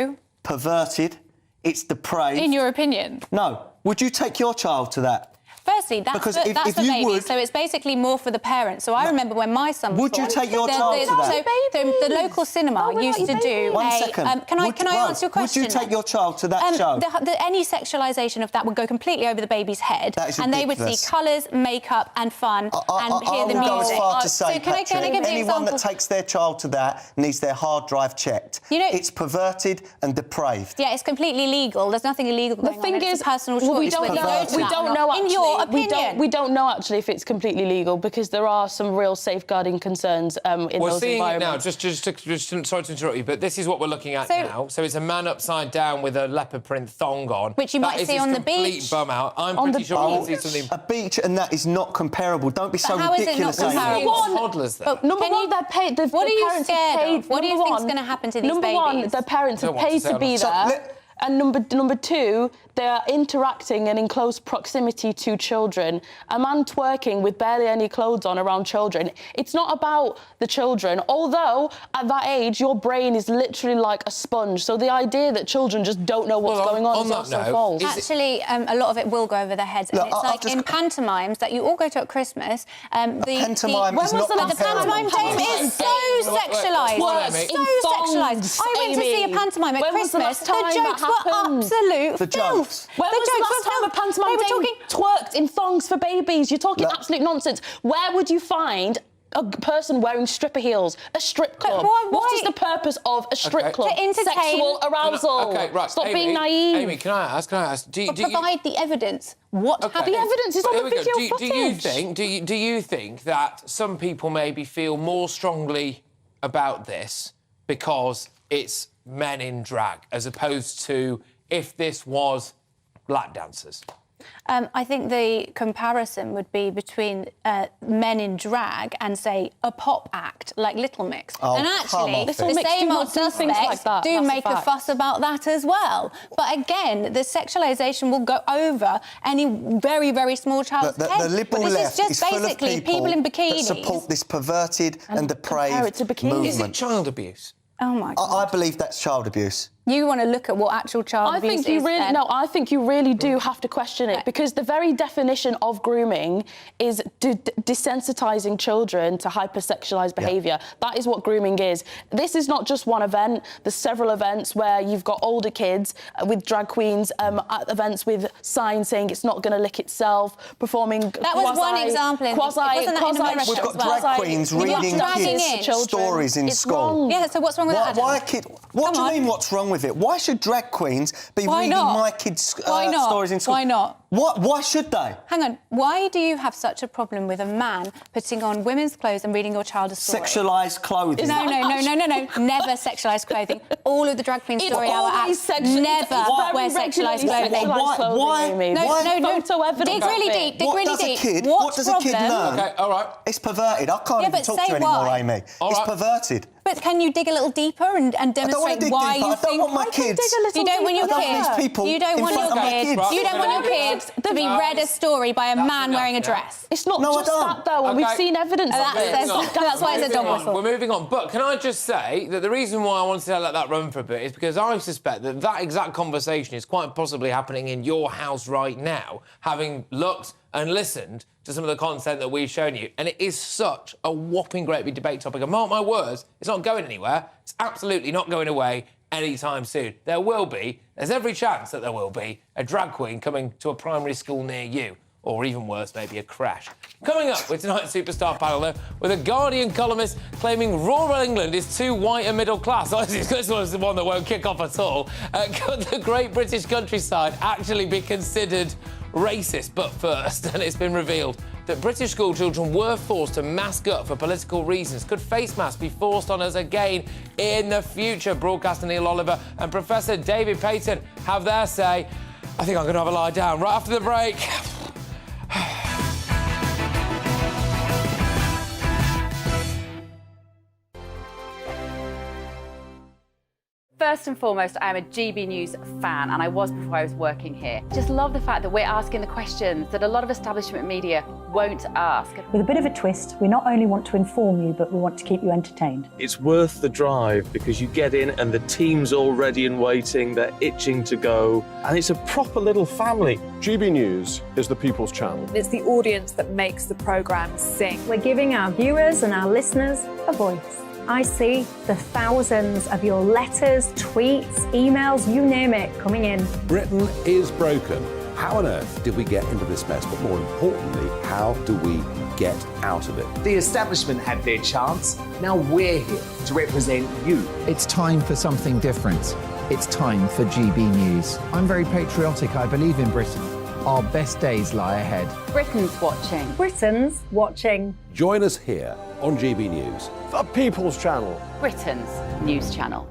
perverted. It's depraved. In your opinion? No. Would you take your child to that? Firstly, that's Because for, if that's for you babies, would- so it's basically more for the parents. So I remember when my son was Would you born, take your child to that? So the local cinema used to do One second. Can I answer your question? Would you take your child to that show? Any sexualisation of that would go completely over the baby's head, That is and they would see ridiculous. colours, makeup, and fun, and hear the I will go as music. far to say, so can I give Patrick, an anyone that example? takes their child to that needs their hard drive checked. You know- it's perverted and depraved. Yeah, it's completely legal. There's nothing illegal going on. thing It's is, a personal choice. we don't whether you know. go to We that or don't not. know. In your Actually, opinion, we don't know actually if it's completely legal because there are some real safeguarding concerns in We're those seeing it now, environments. sorry to interrupt you, but this is what we're looking at now. So it's a man upside down with a leopard print thong on. Which you That might is see his on the complete beach. bum out. I'm On pretty the sure we'll see beach. something... A beach and that is not comparable. Don't be so But how is it not ridiculous. Amy. comparable? Toddlers there. But Number can one, you- they're paid. What are you parents have scared paid. of? What do you Number think's one- going to happen to these number babies? one, their parents have Don't want paid to to be say there. And number two, they are interacting and in close proximity to children. A man twerking with barely any clothes on around children. It's not about the children, although at that age, your brain is literally like a sponge. So the idea that children just don't know what's going on is also false. Actually, a lot of it will go over their heads. Look, and it's like in pantomimes that you all go to at Christmas. pantomime is not the pantomime game is so sexualised. Twerks So in sexualised. I went to see a Amy. pantomime at When was the Christmas. last time The that jokes were happened? absolute The filth. jokes. When was the last time a pantomime They were game talking twerked in thongs for babies? You're talking absolute nonsense. Where would you find a person wearing stripper heels, a strip club. What is the purpose of a strip club? To entertain. Sexual arousal. Okay, right. Stop Amy, being naive. Amy, can I ask? Provide the evidence. What The evidence is on the video footage. Do you think that some people maybe feel more strongly about this because it's men in drag, as opposed to if this was lap dancers? I think the comparison would be between men in drag and, say, a pop act like Little Mix. Oh, and actually, the Little Mix same do old not do things suspects like that. do That's a make a fact. fuss about that as well. But again, the sexualisation will go over any very, very small child's The head. liberal But left this is is just full of basically people in that bikinis. support this perverted and compare depraved it to bikinis. movement. Is it child abuse? Oh, my God. I believe that's child abuse. You want to look at what actual child I abuse think you is really then. no. I think you really do have to question it, because the very definition of grooming is desensitizing children to hypersexualized behaviour. That is what grooming is. This is not just one event. There's several events where you've got older kids with drag queens at events with signs saying it's not going to lick itself, performing. That was one example. We've got drag queens reading kids stories in school. Wrong. Yeah, so what's wrong with that? Why what do you mean what's wrong with it? Why should drag queens be reading my kids' stories in school? Why not? Why should they? Hang on. Why do you have such a problem with a man putting on women's clothes and reading your child a story? Sexualised clothing. No. Never sexualised clothing. All of the drag queen story hour acts never wear sexualised clothing. Why? Dig really deep. Dig really deep. What does a kid learn? Okay, all right. It's perverted. I can't even talk to you anymore, Amy. It's perverted. But can you dig a little deeper and demonstrate why you think... I don't want my kids... You don't want your kids... You don't want your kids... You don't want your kids to be read a story by a man wearing a dress. It's not just that, though, and we've seen evidence of it. That's why it says dog whistle. We're moving on. But can I just say that the reason why I wanted to let that run for a bit is because I suspect that that exact conversation is quite possibly happening in your house right now, having looked and listened to some of the content that we've shown you. And it is such a whopping great big debate topic. And mark my words, it's not going anywhere. It's absolutely not going away anytime soon. There's every chance that there will be a drag queen coming to a primary school near you. Or even worse, maybe a crash. Coming up with tonight's superstar panel, though, with a Guardian columnist claiming rural England is too white and middle class. This one's the one that won't kick off at all. Could the great British countryside actually be considered racist? But first, and it's been revealed that British school children were forced to mask up for political reasons. Could face masks be forced on us again in the future? Broadcaster Neil Oliver and Professor David Payton have their say. I think I'm going to have a lie down right after the break. First and foremost, I am a GB News fan, and I was before I was working here. Just love the fact that we're asking the questions that a lot of establishment media won't ask. With a bit of a twist, we not only want to inform you, but we want to keep you entertained. It's worth the drive because you get in and the team's all ready and waiting, they're itching to go, and it's a proper little family. GB News is the People's Channel. It's the audience that makes the programme sing. We're giving our viewers and our listeners a voice. I see the thousands of your letters, tweets, emails, you name it, coming in. Britain is broken. How on earth did we get into this mess? But more importantly, how do we get out of it? The establishment had their chance. Now we're here to represent you. It's time for something different. It's time for GB News. I'm very patriotic. I believe in Britain. Our best days lie ahead. Britain's watching. Britain's watching. Join us here on GB News. The People's Channel. Britain's news channel.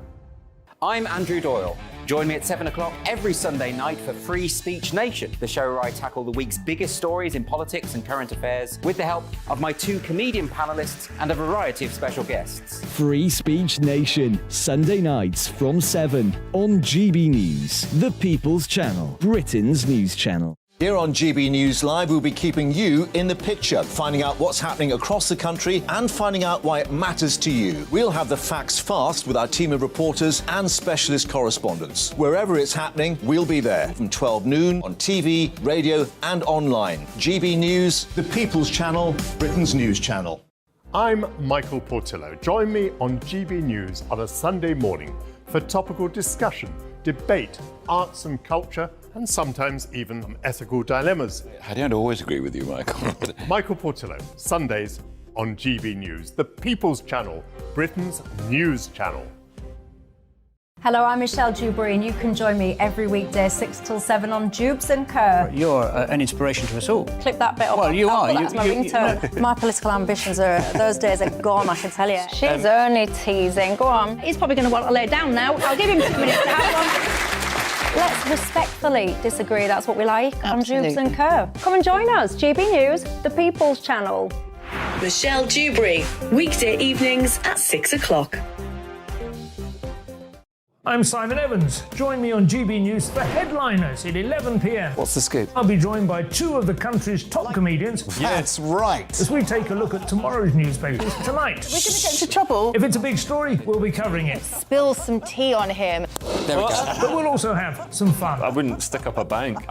I'm Andrew Doyle. Join me at 7 o'clock every Sunday night for Free Speech Nation, the show where I tackle the week's biggest stories in politics and current affairs with the help of my two comedian panellists and a variety of special guests. Free Speech Nation, Sunday nights from 7 on GB News, the People's Channel, Britain's news channel. Here on GB News Live, we'll be keeping you in the picture, finding out what's happening across the country and finding out why it matters to you. We'll have the facts fast with our team of reporters and specialist correspondents. Wherever it's happening, we'll be there from 12 noon on TV, radio and online. GB News, the People's Channel, Britain's news channel. I'm Michael Portillo. Join me on GB News on a Sunday morning for topical discussion, debate, arts and culture, and sometimes even ethical dilemmas. I don't always agree with you, Michael. Michael Portillo, Sundays on GB News, the People's Channel, Britain's news channel. Hello, I'm Michelle Dewberry, and you can join me every weekday 6 till 7 on Jubes and Kerr. You're an inspiration to us all. Clip that bit up. Well, you are. That's my ringtone. My political ambitions those days are gone, I can tell you. She's only teasing. Go on. He's probably going to want to lay down now. I'll give him 2 minutes to have one. Let's respectfully disagree. That's what we like on Jubes and Kerr. Come and join us. GB News, the People's Channel. Michelle Dewberry, weekday evenings at 6 o'clock. I'm Simon Evans. Join me on GB News for Headliners at 11 p.m. What's the scoop? I'll be joined by 2 of the country's top comedians. That's right. As we take a look at tomorrow's newspapers tonight. We're going to get into trouble. If it's a big story, we'll be covering it. Spill some tea on him. There we go. But we'll also have some fun. I wouldn't stick up a bank.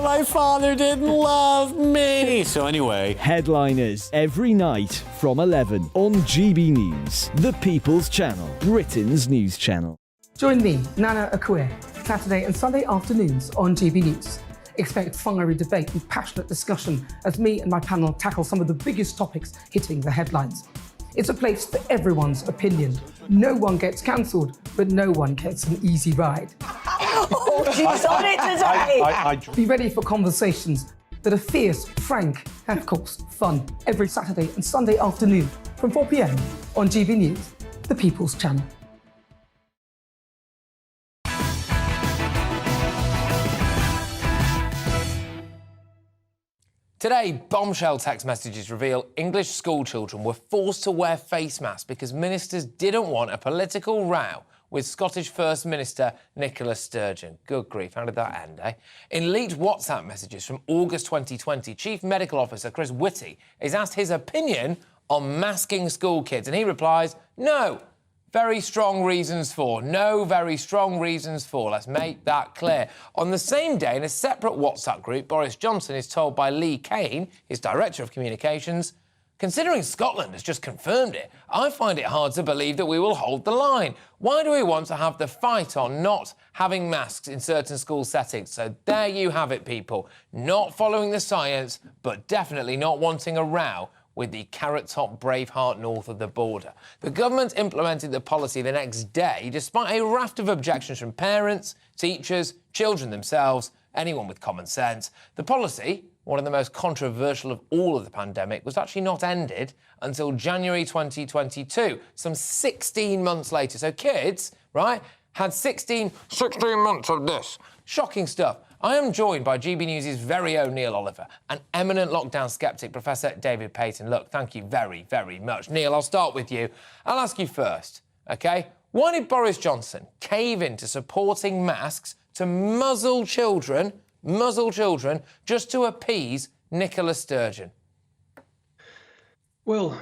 My father didn't love me. So anyway. Headliners every night from 11 on GB News, the People's Channel, Britain's news channel. Join me, Nana Akue, Saturday and Sunday afternoons on GB News. Expect fiery debate and passionate discussion as me and my panel tackle some of the biggest topics hitting the headlines. It's a place for everyone's opinion. No one gets cancelled, but no one gets an easy ride. Oh, she's on it today! Be ready for conversations that are fierce, frank, and of course, fun. Every Saturday and Sunday afternoon from 4 p.m. on GB News, the People's Channel. Today, bombshell text messages reveal English school children were forced to wear face masks because ministers didn't want a political row with Scottish First Minister Nicola Sturgeon. Good grief, how did that end, eh? In leaked WhatsApp messages from August 2020, Chief Medical Officer Chris Whitty is asked his opinion on masking school kids, and he replies, no. Very strong reasons for. No very strong reasons for. Let's make that clear. On the same day, in a separate WhatsApp group, Boris Johnson is told by Lee Kane, his Director of Communications, considering Scotland has just confirmed it, I find it hard to believe that we will hold the line. Why do we want to have the fight on not having masks in certain school settings? So there you have it, people. Not following the science, but definitely not wanting a row with the Carrot Top Braveheart north of the border. The government implemented the policy the next day, despite a raft of objections from parents, teachers, children themselves, anyone with common sense. The policy, one of the most controversial of all of the pandemic, was actually not ended until January 2022, some 16 months later. So kids, right, had 16 months of this. Shocking stuff. I am joined by GB News' very own Neil Oliver, an eminent lockdown sceptic, Professor David Payton. Look, thank you very, very much. Neil, I'll start with you. I'll ask you first, OK? Why did Boris Johnson cave into supporting masks to muzzle children, just to appease Nicola Sturgeon? Well,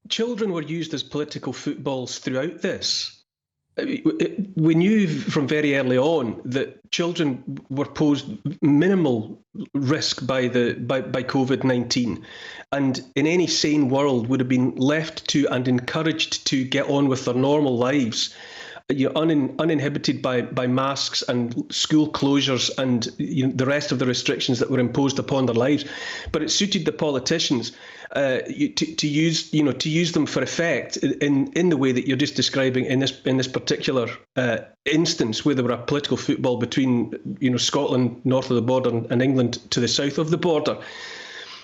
children were used as political footballs throughout this. We knew from very early on that children were posed minimal risk by COVID-19, and in any sane world would have been left to and encouraged to get on with their normal lives, uninhibited by masks and school closures and the rest of the restrictions that were imposed upon their lives. But it suited the politicians to use them for effect in the way that you're just describing in this particular instance, where there were a political football between Scotland north of the border and England to the south of the border.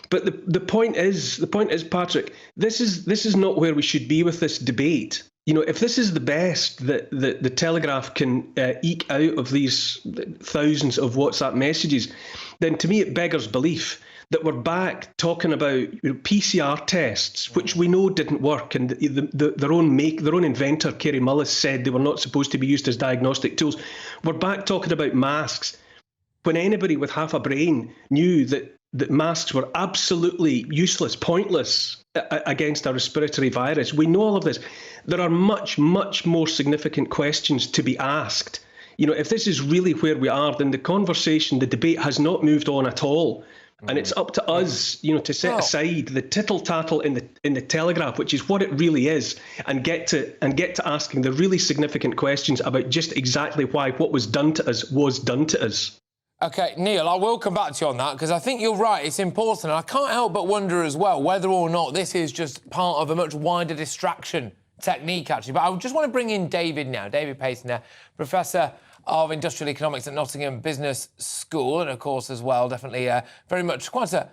But the point is, Patrick, this is not where we should be with this debate. If this is the best that the Telegraph can eke out of these thousands of WhatsApp messages, then to me it beggars belief that we're back talking about PCR tests, which we know didn't work, and their own inventor, Kerry Mullis, said they were not supposed to be used as diagnostic tools. We're back talking about masks, when anybody with half a brain knew that masks were absolutely useless, pointless against a respiratory virus. We know all of this. There are much, much more significant questions to be asked. If this is really where we are, then the conversation, the debate has not moved on at all. And it's up to us, to set aside the tittle-tattle in the Telegraph, which is what it really is, and get to asking the really significant questions about just exactly why what was done to us was done to us. OK, Neil, I will come back to you on that, because I think you're right, it's important. And I can't help but wonder as well whether or not this is just part of a much wider distraction technique, actually. But I just want to bring in David now, David Payton there, Professor of Industrial Economics at Nottingham Business School, and, of course, as well, definitely very much quite a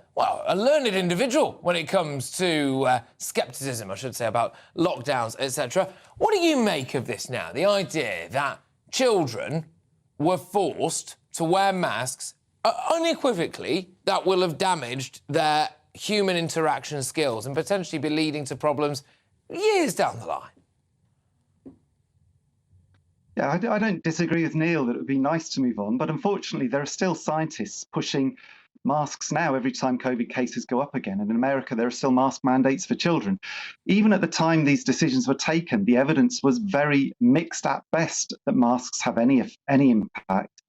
learned individual when it comes to scepticism, I should say, about lockdowns, etc. What do you make of this now, the idea that children were forced to wear masks unequivocally that will have damaged their human interaction skills and potentially be leading to problems years down the line? Yeah, I don't disagree with Neil that it would be nice to move on, but unfortunately there are still scientists pushing masks now every time COVID cases go up again. And in America, there are still mask mandates for children. Even at the time these decisions were taken, the evidence was very mixed at best that masks have any impact.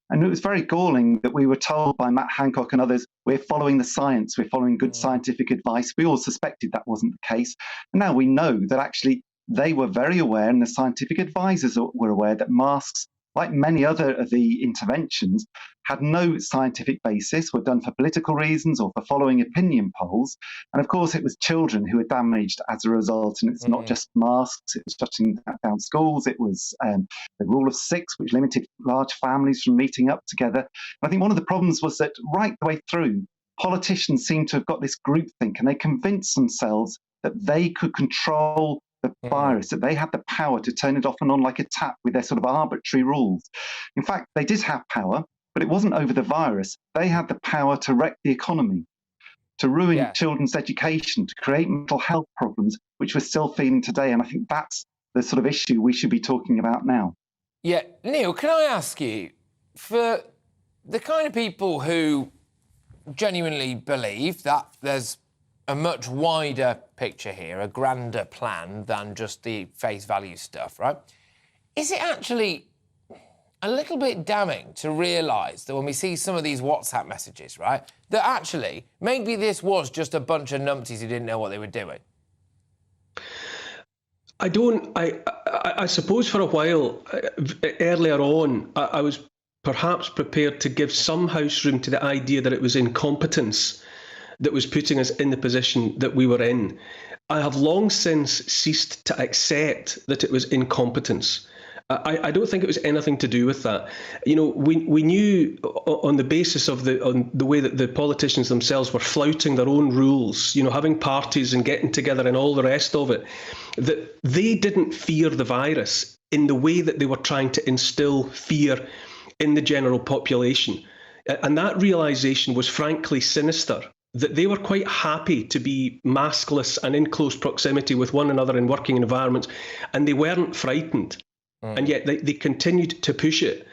And it was very galling that we were told by Matt Hancock and others, we're following the science, we're following good scientific advice. We all suspected that wasn't the case. And now we know that actually they were very aware, and the scientific advisors were aware, that masks, like many other of the interventions, had no scientific basis, were done for political reasons or for following opinion polls. And of course, it was children who were damaged as a result. And it's not just masks, it was shutting down schools, it was the rule of 6, which limited large families from meeting up together. And I think one of the problems was that right the way through, politicians seem to have got this groupthink, and they convinced themselves that they could control the virus, that they had the power to turn it off and on like a tap with their sort of arbitrary rules. In fact, they did have power, but it wasn't over the virus. They had the power to wreck the economy, to ruin children's education, to create mental health problems, which we're still feeling today. And I think that's the sort of issue we should be talking about now. Yeah, Neil, can I ask you, for the kind of people who genuinely believe that there's a much wider picture here, a grander plan than just the face value stuff, right? Is it actually a little bit damning to realise that when we see some of these WhatsApp messages, right, that actually maybe this was just a bunch of numpties who didn't know what they were doing? I suppose for a while, earlier on, I was perhaps prepared to give some house room to the idea that it was incompetence that was putting us in the position that we were in. I have long since ceased to accept that it was incompetence. I don't think it was anything to do with that. You know, we knew on the basis of the way that the politicians themselves were flouting their own rules, you know, having parties and getting together and all the rest of it, that they didn't fear the virus in the way that they were trying to instill fear in the general population. And that realization was frankly sinister, that they were quite happy to be maskless and in close proximity with one another in working environments, and they weren't frightened. And yet they continued to push it.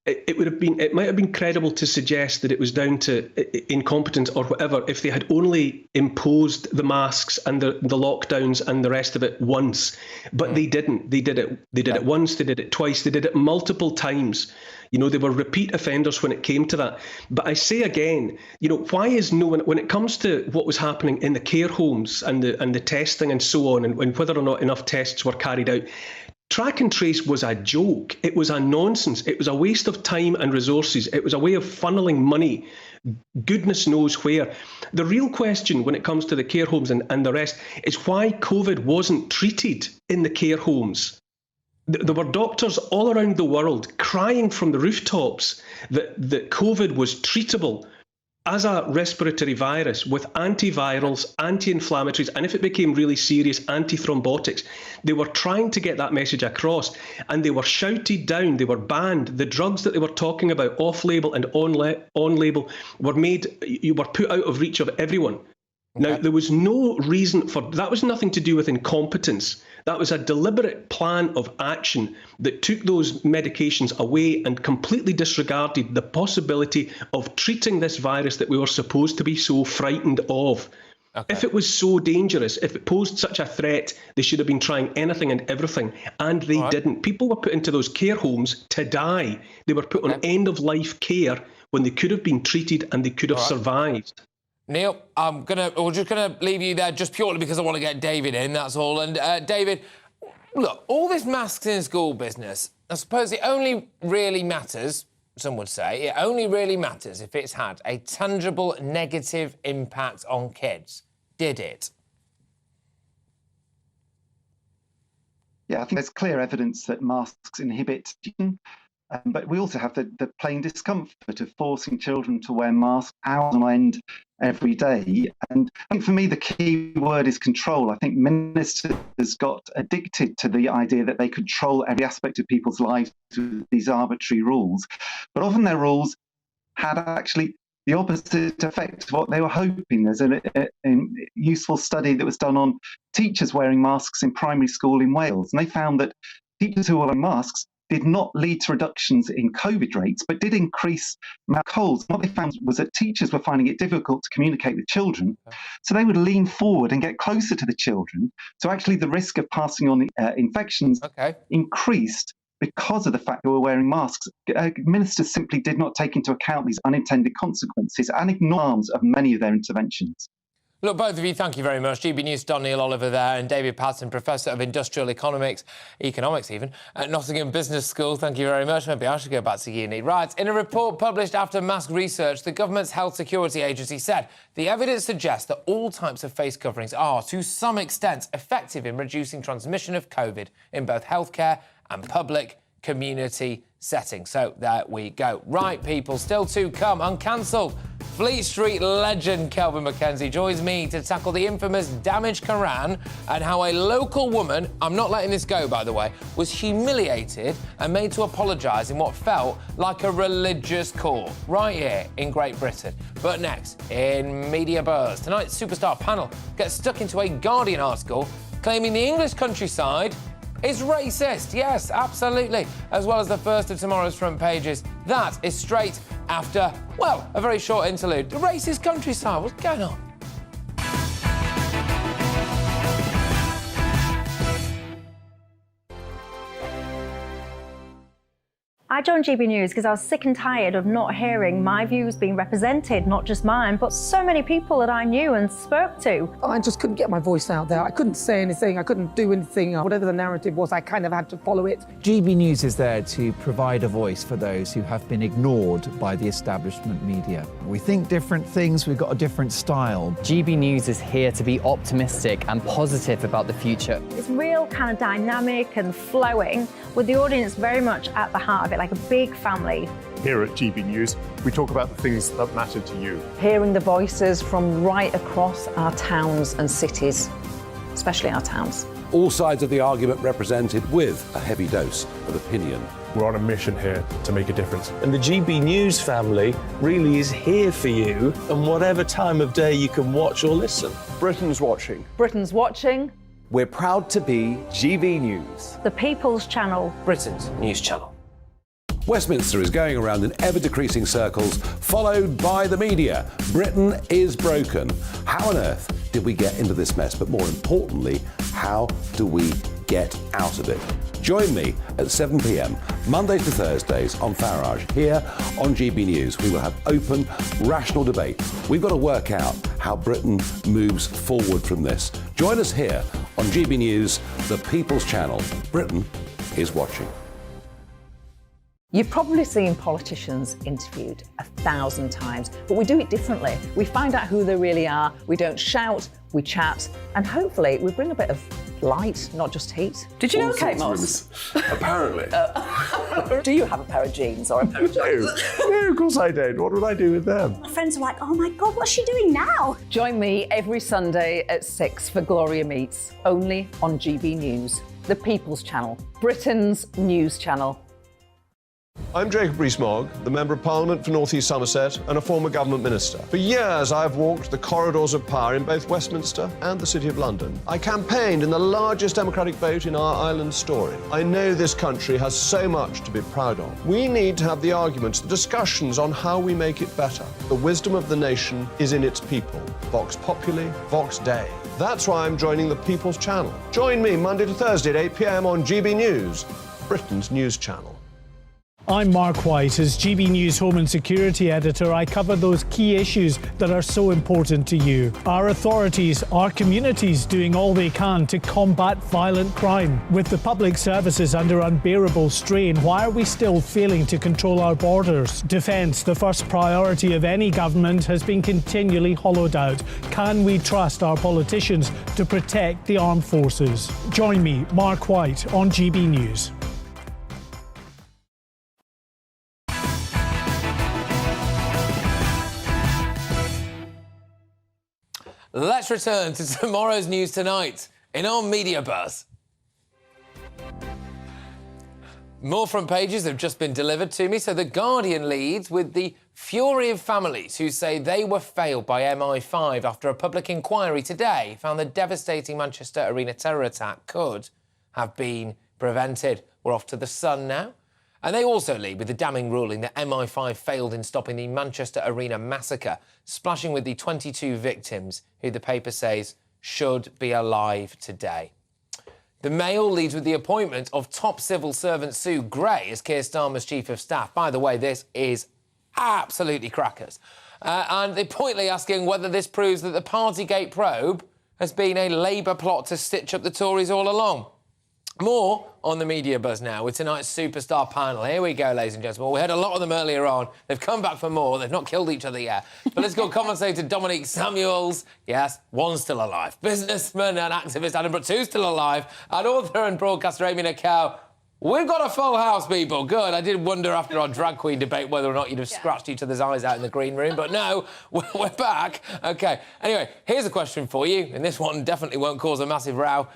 It might have been credible to suggest that it was down to incompetence or whatever if they had only imposed the masks and the lockdowns and the rest of it once. But they didn't. They did it. They did it once. They did it twice. They did it multiple times. You know, they were repeat offenders when it came to that. But I say again, you know, why is no one, when it comes to what was happening in the care homes and the testing and so on, and whether or not enough tests were carried out, track and trace was a joke. It was a nonsense. It was a waste of time and resources. It was a way of funneling money, goodness knows where. The real question when it comes to the care homes and the rest is why COVID wasn't treated in the care homes. There were doctors all around the world crying from the rooftops that COVID was treatable as a respiratory virus with antivirals, anti-inflammatories, and if it became really serious, anti-thrombotics. They were trying to get that message across, and they were shouted down, they were banned. The drugs that they were talking about, off-label and on-label, were put out of reach of everyone. Okay. Now, there was no reason for that. Was nothing to do with incompetence. That was a deliberate plan of action that took those medications away and completely disregarded the possibility of treating this virus that we were supposed to be so frightened of. Okay. If it was so dangerous, if it posed such a threat, they should have been trying anything and everything, and they didn't. People were put into those care homes to die. They were put on end-of-life care when they could have been treated and they could have survived. Neil, we're just gonna leave you there just purely because I want to get David in, that's all. And David, look, all this masks in school business, I suppose it only really matters some would say, it only really matters if it's had a tangible negative impact on kids. Did it? Yeah, I think there's clear evidence that masks inhibit teaching, but we also have the plain discomfort of forcing children to wear masks hours on end every day. And I think for me, the key word is control. I think ministers got addicted to the idea that they control every aspect of people's lives with these arbitrary rules. But often their rules had actually the opposite effect of what they were hoping. There's a useful study that was done on teachers wearing masks in primary school in Wales. And they found that teachers who were wearing masks did not lead to reductions in COVID rates, but did increase colds. What they found was that teachers were finding it difficult to communicate with children, so they would lean forward and get closer to the children. So actually the risk of passing on infections increased because of the fact they were wearing masks. Ministers simply did not take into account these unintended consequences and ignore harms of many of their interventions. Look, both of you, thank you very much. GB News' Don Neil Oliver there and David Patton, Professor of Industrial Economics even, at Nottingham Business School. Thank you very much. Maybe I should go back to uni. Right, in a report published after mask research, the government's health security agency said the evidence suggests that all types of face coverings are, to some extent, effective in reducing transmission of COVID in both healthcare and public community settings. So there we go. Right, people, still to come. Uncancelled. Fleet Street legend Kelvin McKenzie joins me to tackle the infamous damaged Quran and how a local woman, I'm not letting this go, by the way, was humiliated and made to apologise in what felt like a religious court right here in Great Britain. But next, in Media Buzz, tonight's superstar panel gets stuck into a Guardian article claiming the English countryside is racist. Yes, absolutely. As well as the first of tomorrow's front pages. That is straight after, well, a very short interlude. The racist countryside. What's going on? I joined GB News because I was sick and tired of not hearing my views being represented, not just mine, but so many people that I knew and spoke to. I just couldn't get my voice out there. I couldn't say anything. I couldn't do anything. Whatever the narrative was, I kind of had to follow it. GB News is there to provide a voice for those who have been ignored by the establishment media. We think different things, we've got a different style. GB News is here to be optimistic and positive about the future. It's real kind of dynamic and flowing, with the audience very much at the heart of it, like a big family. Here at GB News, we talk about the things that matter to you. Hearing the voices from right across our towns and cities, especially our towns. All sides of the argument represented with a heavy dose of opinion. We're on a mission here to make a difference. And the GB News family really is here for you, and whatever time of day you can watch or listen. Britain's watching. Britain's watching. We're proud to be GB News. The People's Channel. Britain's news channel. Westminster is going around in ever-decreasing circles, followed by the media. Britain is broken. How on earth did we get into this mess? But more importantly, how do we get out of it? Join me at 7 p.m, Mondays to Thursdays on Farage, here on GB News. We will have open, rational debate. We've got to work out how Britain moves forward from this. Join us here on GB News, the People's Channel. Britain is watching. You've probably seen politicians interviewed 1,000 times, but we do it differently. We find out who they really are, we don't shout, we chat, and hopefully we bring a bit of light, not just heat. Did you know Kate Moss? Apparently. Do you have a pair of jeans or a pair of jeans? No, of course I don't. What would I do with them? My friends are like, oh my God, what's she doing now? Join me every Sunday at 6 for Gloria Meets, only on GB News, the People's Channel, Britain's news channel. I'm Jacob Rees-Mogg, the Member of Parliament for North East Somerset and a former government minister. For years, I've walked the corridors of power in both Westminster and the City of London. I campaigned in the largest democratic vote in our island story. I know this country has so much to be proud of. We need to have the arguments, the discussions on how we make it better. The wisdom of the nation is in its people. Vox Populi, Vox Dei. That's why I'm joining the People's Channel. Join me Monday to Thursday at 8 p.m. on GB News, Britain's news channel. I'm Mark White. As GB News Home and Security Editor, I cover those key issues that are so important to you. Our authorities, our communities doing all they can to combat violent crime. With the public services under unbearable strain, why are we still failing to control our borders? Defence, the first priority of any government, has been continually hollowed out. Can we trust our politicians to protect the armed forces? Join me, Mark White, on GB News. Let's return to tomorrow's news tonight in our media buzz. More front pages have just been delivered to me. So The Guardian leads with the fury of families who say they were failed by MI5 after a public inquiry today found the devastating Manchester Arena terror attack could have been prevented. We're off to The Sun now. And they also lead with the damning ruling that MI5 failed in stopping the Manchester Arena massacre, splashing with the 22 victims who the paper says should be alive today. The Mail leads with the appointment of top civil servant Sue Gray as Keir Starmer's Chief of Staff. By the way, this is absolutely crackers. And they're pointedly asking whether this proves that the Partygate probe has been a Labour plot to stitch up the Tories all along. More on the media buzz now with tonight's superstar panel. Here we go, ladies and gentlemen. We heard a lot of them earlier on. They've come back for more. They've not killed each other yet. Political commentator Dominic Samuels, yes, one's still alive. Businessman and activist Adam Brooks, still alive. And author and broadcaster Amy Nakao. We've got a full house, people. Good. I did wonder after our drag queen debate whether or not you'd have scratched each other's eyes out in the green room, but no, we're back. OK. Anyway, here's a question for you, and this one definitely won't cause a massive row.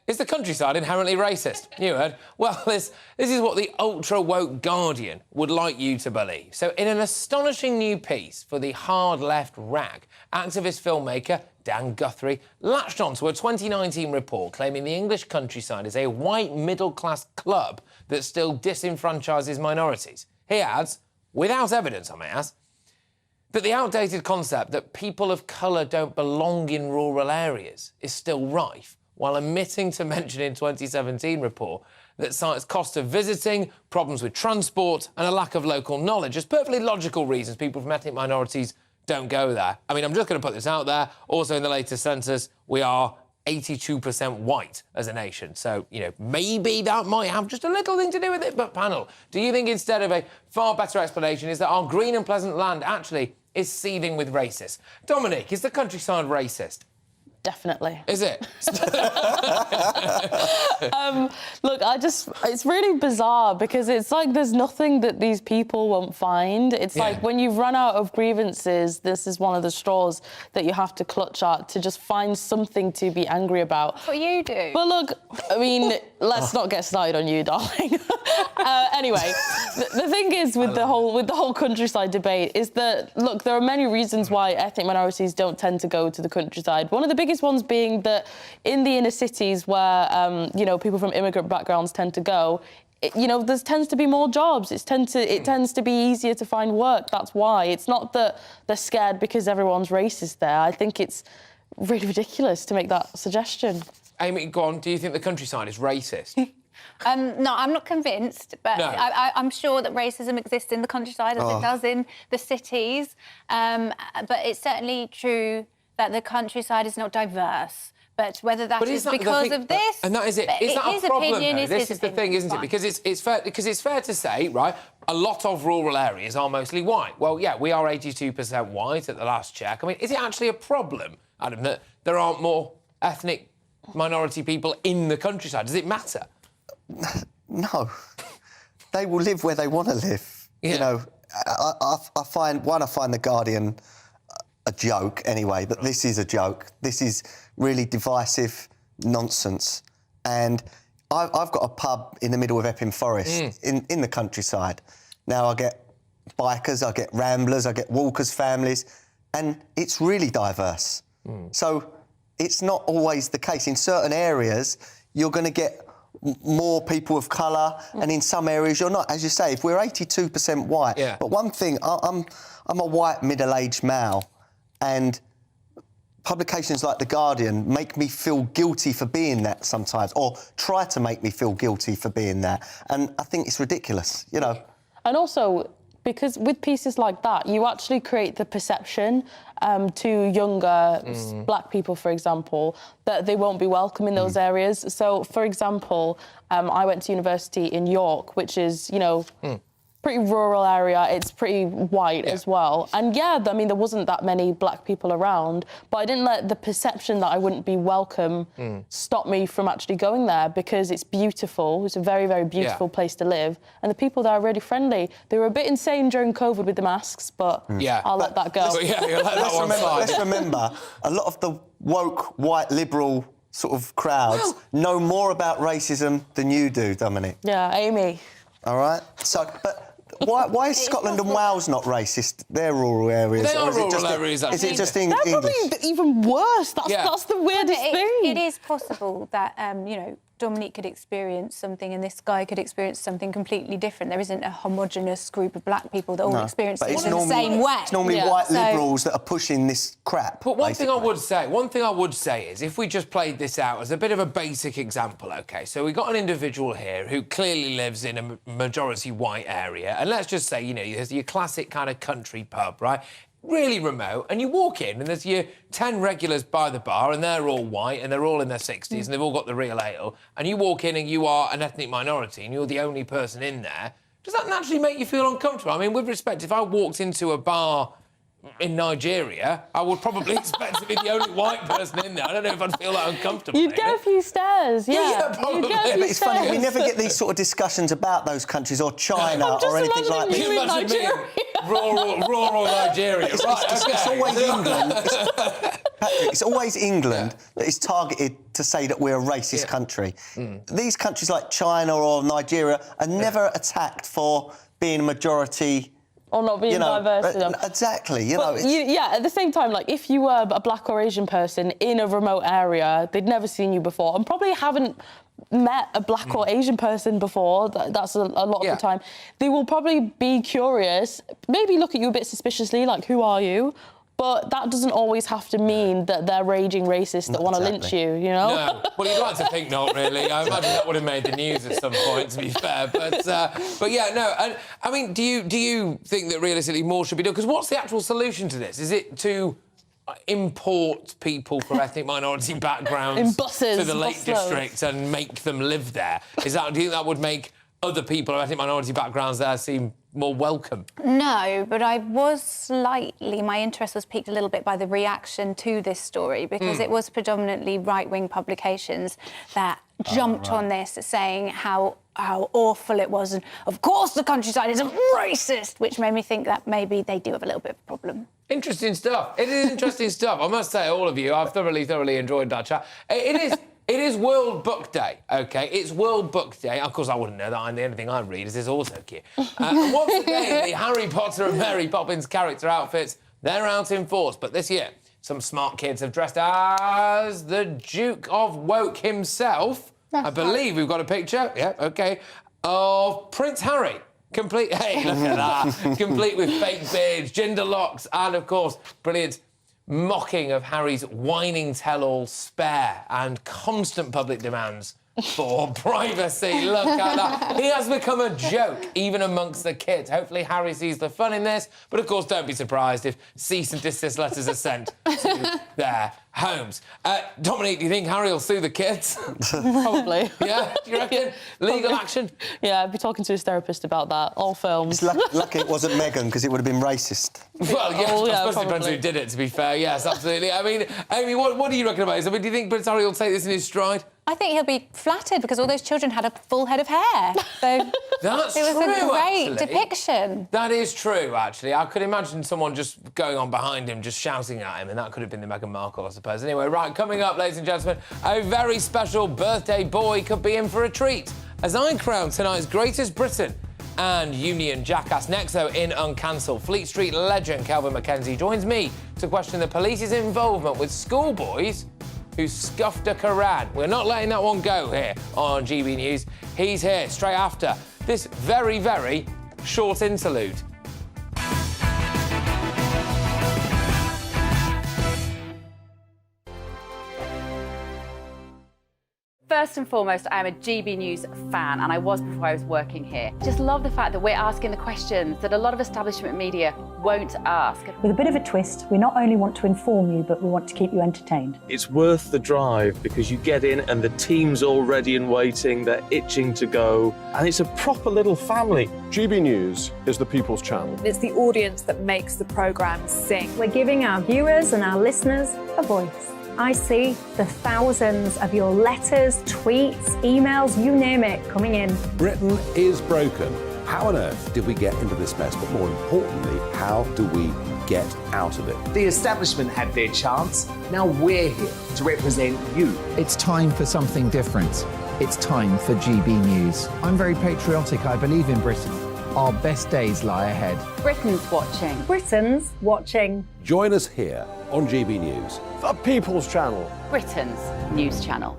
Is the countryside inherently racist? You heard. Well, this is what the ultra-woke Guardian would like you to believe. So in an astonishing new piece for the hard-left rag, activist filmmaker Dan Guthrie latched onto a 2019 report claiming the English countryside is a white middle-class club that still disenfranchises minorities. He adds, without evidence, I may ask, that the outdated concept that people of colour don't belong in rural areas is still rife, while omitting to mention in 2017 report that cites cost of visiting, problems with transport and a lack of local knowledge as perfectly logical reasons people from ethnic minorities don't go there. I mean, I'm just going to put this out there. Also, in the latest census, we are 82% white as a nation. So, you know, maybe that might have just a little thing to do with it. But, panel, do you think instead of a far better explanation is that our green and pleasant land actually is seething with racists? Dominic, is the countryside racist? Definitely. Is it? Look, it's really bizarre because it's like there's nothing that these people won't find. It's like when you run out of grievances, this is one of the straws that you have to clutch at to just find something to be angry about. That's what you do. But look, I mean, let's not get started on you, darling. Anyway, the thing is with the whole countryside debate is that, look, there are many reasons why ethnic minorities don't tend to go to the countryside. One of the biggest ones being that in the inner cities where, you know, people from immigrant backgrounds tend to go, you know, there tends to be more jobs. It tends to be easier to find work. That's why. It's not that they're scared because everyone's racist there. I think it's really ridiculous to make that suggestion. Amy, go on. Do you think the countryside is racist? No, I'm not convinced, but No. I'm sure that racism exists in the countryside as it does in the cities. But it's certainly true that the countryside is not diverse. But whether that is because of this, and that is it. Is that a problem? Though? This is the thing, isn't it? Because it's fair to say, right? A lot of rural areas are mostly white. Well, yeah, we are 82% white at the last check. I mean, is it actually a problem, Adam, that there aren't more ethnic minority people in the countryside? Does it matter? No. They will live where they want to live. Yeah. You know, I find the Guardian a joke anyway, but this is a joke. This is really divisive nonsense. And I've got a pub in the middle of Epping Forest in the countryside. Now I get bikers, I get ramblers, I get walkers' families, and it's really diverse. So it's not always the case. In certain areas, you're going to get more people of colour, and in some areas you're not. As you say, if we're 82% white, but one thing, I'm a white middle-aged male, and publications like The Guardian make me feel guilty for being that sometimes, or try to make me feel guilty for being that, and I think it's ridiculous, you know. And also, because with pieces like that, you actually create the perception to younger black people, for example, that they won't be welcome in those areas. So, for example, I went to university in York, which is, you know, pretty rural area. It's pretty white as well. And yeah, I mean, there wasn't that many black people around, but I didn't let the perception that I wouldn't be welcome stop me from actually going there, because it's beautiful. It's a very, very beautiful place to live. And the people there are really friendly. They were a bit insane during COVID with the masks, but I'll let that go. Let's remember, a lot of the woke, white, liberal sort of crowds know more about racism than you do, Dominic. Yeah, Amy. All right? So, but why is Scotland and Wales not racist? They're rural areas. They are rural areas, Is it just They're probably even worse. That's the weirdest thing. It is possible that, you know, Dominique could experience something and this guy could experience something completely different. There isn't a homogenous group of black people that all experience things in the same way. It's normally white liberals that are pushing this crap. But one thing I would say is, if we just played this out as a bit of a basic example, OK, so we got an individual here who clearly lives in a majority white area, and let's just say, you know, there's your classic kind of country pub, right? Really remote, and you walk in and there's your 10 regulars by the bar, and they're all white and they're all in their 60s and they've all got the real ale, and you walk in and you are an ethnic minority and you're the only person in there. Does that naturally make you feel uncomfortable? I mean, with respect, if I walked into a bar in Nigeria, I would probably expect to be the only white person in there. I don't know if I'd feel that uncomfortable. You'd get a few stares, Yeah, probably. But it's funny, we never get these sort of discussions about those countries or China or anything like that. Can you imagine me in rural Nigeria? It's always England. Patrick, it's always England that is targeted to say that we're a racist country. These countries like China or Nigeria are never attacked for being a majority. Or not being diverse enough. Exactly, at the same time, like, if you were a black or Asian person in a remote area, they'd never seen you before and probably haven't met a black or Asian person before, that's a lot of the time, they will probably be curious, maybe look at you a bit suspiciously, like, who are you? But that doesn't always have to mean that they're raging racists that want to lynch you, you know? No. Well, you'd like to think not, really. I imagine that would have made the news at some point, to be fair. But yeah, no. And, I mean, do you think that realistically more should be done? Because what's the actual solution to this? Is it to import people from ethnic minority backgrounds in buses, to the Lake District and make them live there? Do you think that would make other people of ethnic minority backgrounds there seem more welcome? No, but my interest was piqued a little bit by the reaction to this story, because it was predominantly right-wing publications that jumped on this, saying how awful it was, and of course the countryside is racist, which made me think that maybe they do have a little bit of a problem. Interesting stuff. It is interesting stuff. I must say, all of you, I've thoroughly enjoyed that chat. It is World Book Day, OK? It's World Book Day. Of course, I wouldn't know that. Anything I read is this auto cue. And once again, the Harry Potter and Mary Poppins character outfits, they're out in force. But this year, some smart kids have dressed as the Duke of Woke himself. I believe we've got a picture, OK, of Prince Harry. Complete, hey, look at that. Complete with fake beards, ginger locks, and, of course, brilliant mocking of Harry's whining tell-all spare and constant public demands for privacy. Look at that. He has become a joke, even amongst the kids. Hopefully Harry sees the fun in this, but of course don't be surprised if cease and desist letters are sent to their homes. Dominique, do you think Harry will sue the kids? Probably. Yeah, do you reckon? Legal action? Yeah, I'd be talking to his therapist about that, all films. It's lucky it wasn't Meghan, because it would have been racist. Well, yeah, I suppose it depends who did it, to be fair. Yes, absolutely. I mean, Amy, what do you reckon about this? I mean, do you think Prince Harry will take this in his stride? I think he'll be flattered, because all those children had a full head of hair. So That's it was true, a great actually. depiction. That is true, actually. I could imagine someone just going on behind him, just shouting at him, and that could have been the Meghan Markle, I suppose. Anyway, right, coming up, ladies and gentlemen, a very special birthday boy could be in for a treat, as I crown tonight's greatest Briton and Union jackass. Next, though, in Uncancelled, Fleet Street legend Kelvin McKenzie joins me to question the police's involvement with schoolboys who scuffed a Koran. We're not letting that one go here on GB News. He's here straight after this very, very short interlude. First and foremost, I am a GB News fan, and I was before I was working here. Just love the fact that we're asking the questions that a lot of establishment media won't ask. With a bit of a twist, we not only want to inform you, but we want to keep you entertained. It's worth the drive because you get in and the team's all ready and waiting, they're itching to go, and it's a proper little family. GB News is the People's Channel. It's the audience that makes the programme sing. We're giving our viewers and our listeners a voice. I see the thousands of your letters, tweets, emails, you name it, coming in. Britain is broken. How on earth did we get into this mess? But more importantly, how do we get out of it? The establishment had their chance. Now we're here to represent you. It's time for something different. It's time for GB News. I'm very patriotic. I believe in Britain. Our best days lie ahead. Britain's watching. Britain's watching. Join us here on GB News. The People's Channel. Britain's news channel.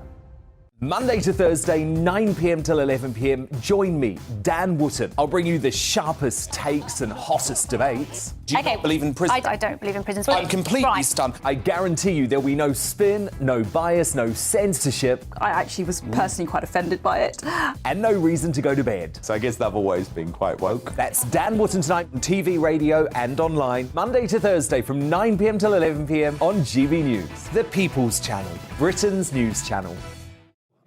Monday to Thursday, 9 p.m. till 11 p.m. Join me, Dan Wootton. I'll bring you the sharpest takes and hottest debates. Do you not believe in prisons? I don't believe in prisons. I'm completely stunned. I guarantee you there'll be no spin, no bias, no censorship. I actually was personally quite offended by it. And no reason to go to bed. So I guess they've always been quite woke. That's Dan Wootton tonight on TV, radio and online. Monday to Thursday from 9 p.m. till 11 p.m. on GB News. The People's Channel. Britain's news channel.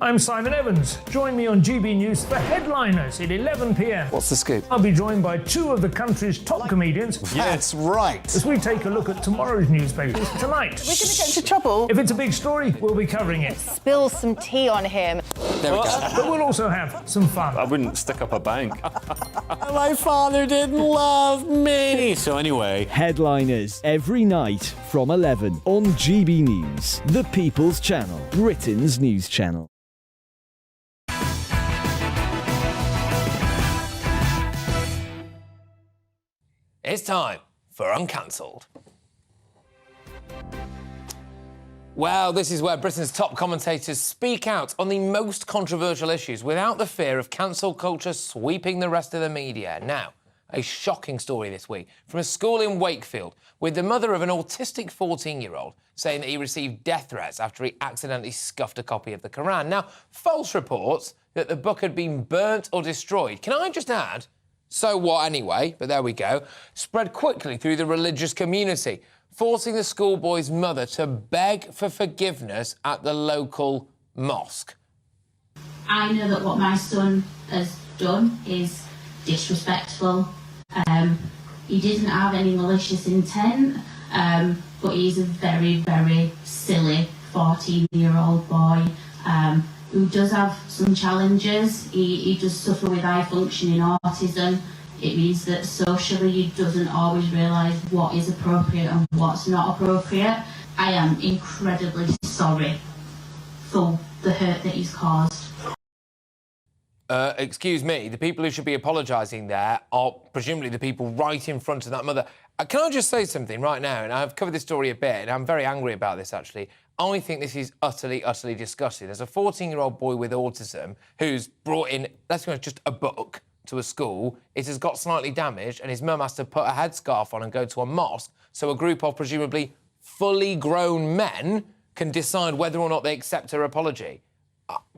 I'm Simon Evans. Join me on GB News for Headliners at 11 p.m. What's the scoop? I'll be joined by two of the country's top comedians. That's right. As we take a look at tomorrow's newspapers tonight. We're going to get into trouble. If it's a big story, we'll be covering it. Spill some tea on him. There we go. But we'll also have some fun. I wouldn't stick up a bank. My father didn't love me. So anyway. Headliners every night from 11 on GB News, the People's Channel, Britain's news channel. It's time for Uncancelled. Well, this is where Britain's top commentators speak out on the most controversial issues without the fear of cancel culture sweeping the rest of the media. Now, a shocking story this week from a school in Wakefield with the mother of an autistic 14-year-old saying that he received death threats after he accidentally scuffed a copy of the Quran. Now, false reports that the book had been burnt or destroyed. Can I just add, so what anyway, but there we go, spread quickly through the religious community, forcing the schoolboy's mother to beg for forgiveness at the local mosque. I know that what my son has done is disrespectful. He didn't have any malicious intent, but he's a very, very silly 14-year-old boy who does have some challenges. He does suffer with high-functioning autism. It means that socially he doesn't always realise what is appropriate and what's not appropriate. I am incredibly sorry for the hurt that he's caused. Excuse me, the people who should be apologising there are presumably the people right in front of that mother. Can I just say something right now? And I've covered this story a bit, and I'm very angry about this, actually. I think this is utterly, utterly disgusting. There's a 14-year-old boy with autism who's brought in, let's go, just a book to a school. It has got slightly damaged, and his mum has to put a headscarf on and go to a mosque so a group of presumably fully grown men can decide whether or not they accept her apology.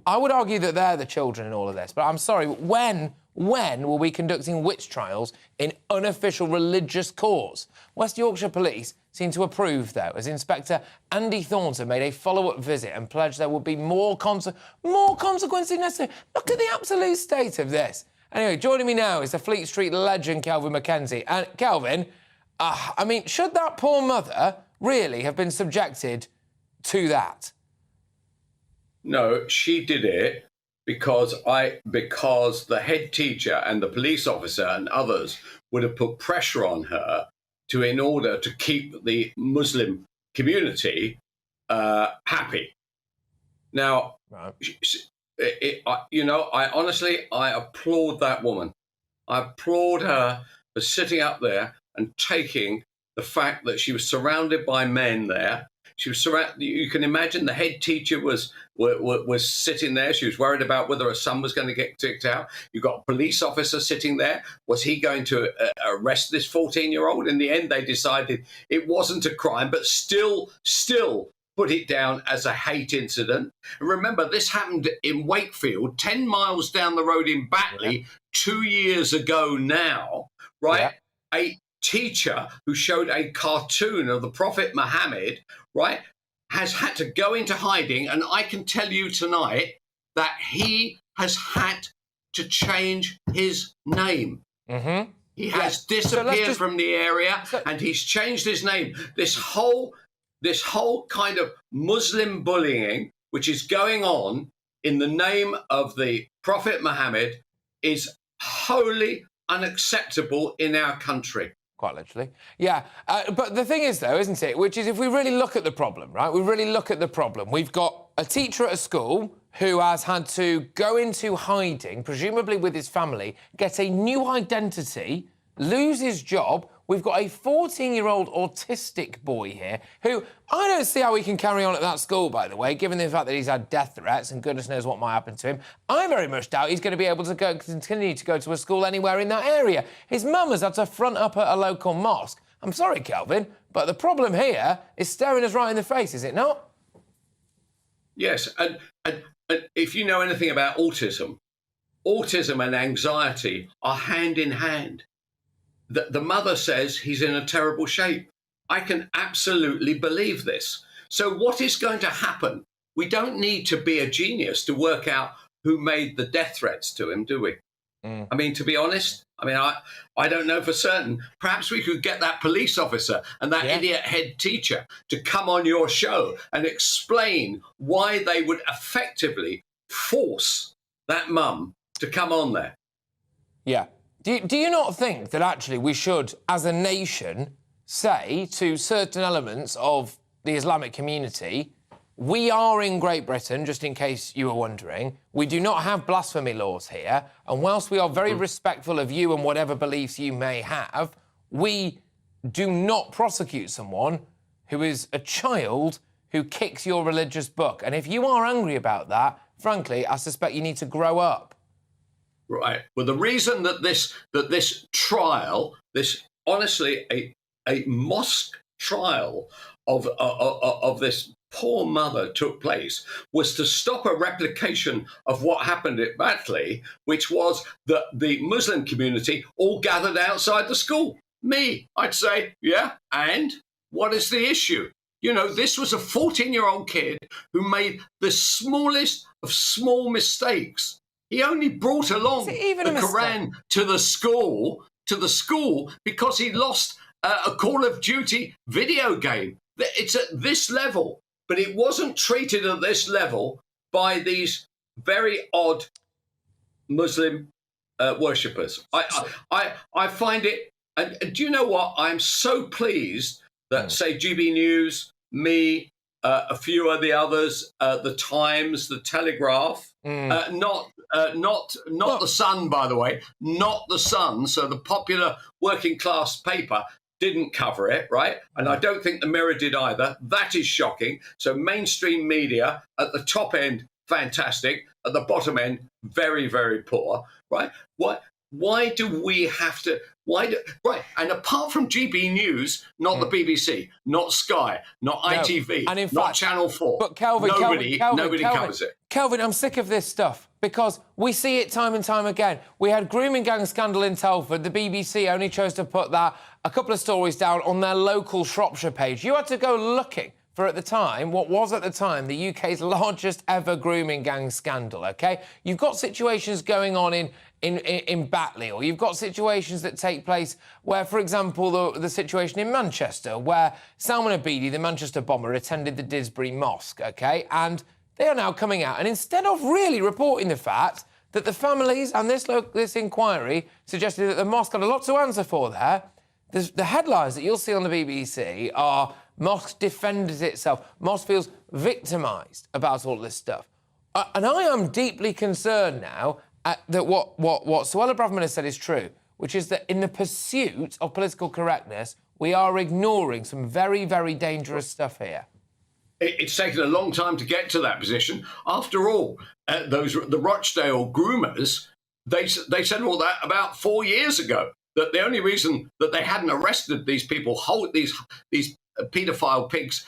I would argue that they're the children in all of this, but I'm sorry, when will we be conducting witch trials in unofficial religious courts? West Yorkshire Police seem to approve, though, as Inspector Andy Thornton made a follow-up visit and pledged there would be more consequences necessary. Look at the absolute state of this. Anyway, joining me now is the Fleet Street legend, Kelvin McKenzie. And, Kelvin, I mean, should that poor mother really have been subjected to that? No, she did it because the head teacher and the police officer and others would have put pressure on her in order to keep the Muslim community happy. Now, right. I honestly applaud that woman. I applaud her for sitting up there and taking the fact that she was surrounded by men there. She was surrounded. You can imagine the head teacher was sitting there. She was worried about whether her son was going to get kicked out. You've got a police officer sitting there. Was he going to arrest this 14-year-old? In the end, they decided it wasn't a crime, but still, put it down as a hate incident. And remember, this happened in Wakefield, 10 miles down the road in Batley, 2 years ago now, right? Yeah. A teacher who showed a cartoon of the Prophet Muhammad, right, has had to go into hiding. And I can tell you tonight that he has had to change his name. Mm-hmm. He has disappeared from the area, and he's changed his name. This whole kind of Muslim bullying, which is going on in the name of the Prophet Muhammad, is wholly unacceptable in our country. Quite literally. Yeah. But the thing is, though, isn't it, which is if we really look at the problem, right, we really look at the problem. We've got a teacher at a school who has had to go into hiding, presumably with his family, get a new identity, lose his job. We've got a 14-year-old autistic boy here who I don't see how he can carry on at that school, by the way, given the fact that he's had death threats and goodness knows what might happen to him. I very much doubt he's going to be able to continue to go to a school anywhere in that area. His mum has had to front up at a local mosque. I'm sorry, Kelvin, but the problem here is staring us right in the face, is it not? Yes, and if you know anything about autism and anxiety are hand in hand. The mother says he's in a terrible shape. I can absolutely believe this. So what is going to happen? We don't need to be a genius to work out who made the death threats to him, do we? I mean, to be honest, I don't know for certain. Perhaps we could get that police officer and that idiot head teacher to come on your show and explain why they would effectively force that mum to come on there. Yeah. Do you not think that actually we should, as a nation, say to certain elements of the Islamic community, we are in Great Britain, just in case you were wondering, we do not have blasphemy laws here, and whilst we are very respectful of you and whatever beliefs you may have, we do not prosecute someone who is a child who kicks your religious book. And if you are angry about that, frankly, I suspect you need to grow up. Right. Well, the reason that this trial, this honestly a mosque trial of this poor mother took place was to stop a replication of what happened at Batley, which was that the Muslim community all gathered outside the school. Me, I'd say, yeah, and what is the issue? You know, this was a 14-year-old kid who made the smallest of small mistakes. He only brought along the Quran to the school because he lost a Call of Duty video game. It's at this level, but it wasn't treated at this level by these very odd Muslim worshippers. I find it, and do you know what? I'm so pleased that, say, GBNews, me, a few of the others, the Times, the Telegraph, not the Sun, by the way, not the Sun. So the popular working class paper didn't cover it, right? And I don't think the Mirror did either. That is shocking. So mainstream media at the top end, fantastic. At the bottom end, very, very poor, right? Why do we have to? Right, and apart from GB News, not the BBC, not Sky, not ITV, and in fact, not Channel 4, but Kelvin, nobody covers it. Kelvin, I'm sick of this stuff because we see it time and time again. We had grooming gang scandal in Telford. The BBC only chose to put that a couple of stories down on their local Shropshire page. You had to go looking for, at the time, what was at the time the UK's largest ever grooming gang scandal, OK? You've got situations going on in Batley, or you've got situations that take place where, for example, the situation in Manchester, where Salman Abedi, the Manchester bomber, attended the Didsbury Mosque, OK? And they are now coming out, and instead of really reporting the fact that the families and this inquiry suggested that the mosque had a lot to answer for there, the headlines that you'll see on the BBC are mosque defends itself, mosque feels victimised about all this stuff. And I am deeply concerned now that what Suella Braverman has said is true, which is that in the pursuit of political correctness, we are ignoring some very, very dangerous stuff here. It's taken a long time to get to that position. After all, the Rochdale groomers, they said all that about 4 years ago, that the only reason that they hadn't arrested these people, these paedophile pigs,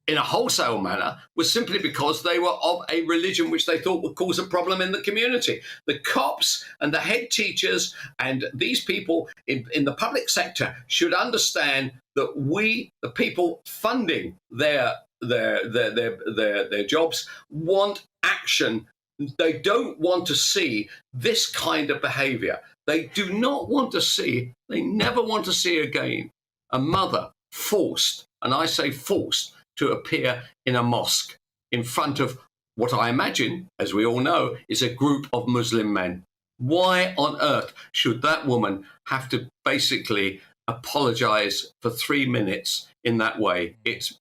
in a wholesale manner was simply because they were of a religion which they thought would cause a problem in the community. The cops and the head teachers and these people in the public sector should understand that we, the people funding their jobs, want action. They don't want to see this kind of behaviour. They do not want to see, they never want to see again, a mother forced, and I say forced, to appear in a mosque in front of what I imagine, as we all know, is a group of Muslim men. Why on earth should that woman have to basically apologise for 3 minutes in that way? It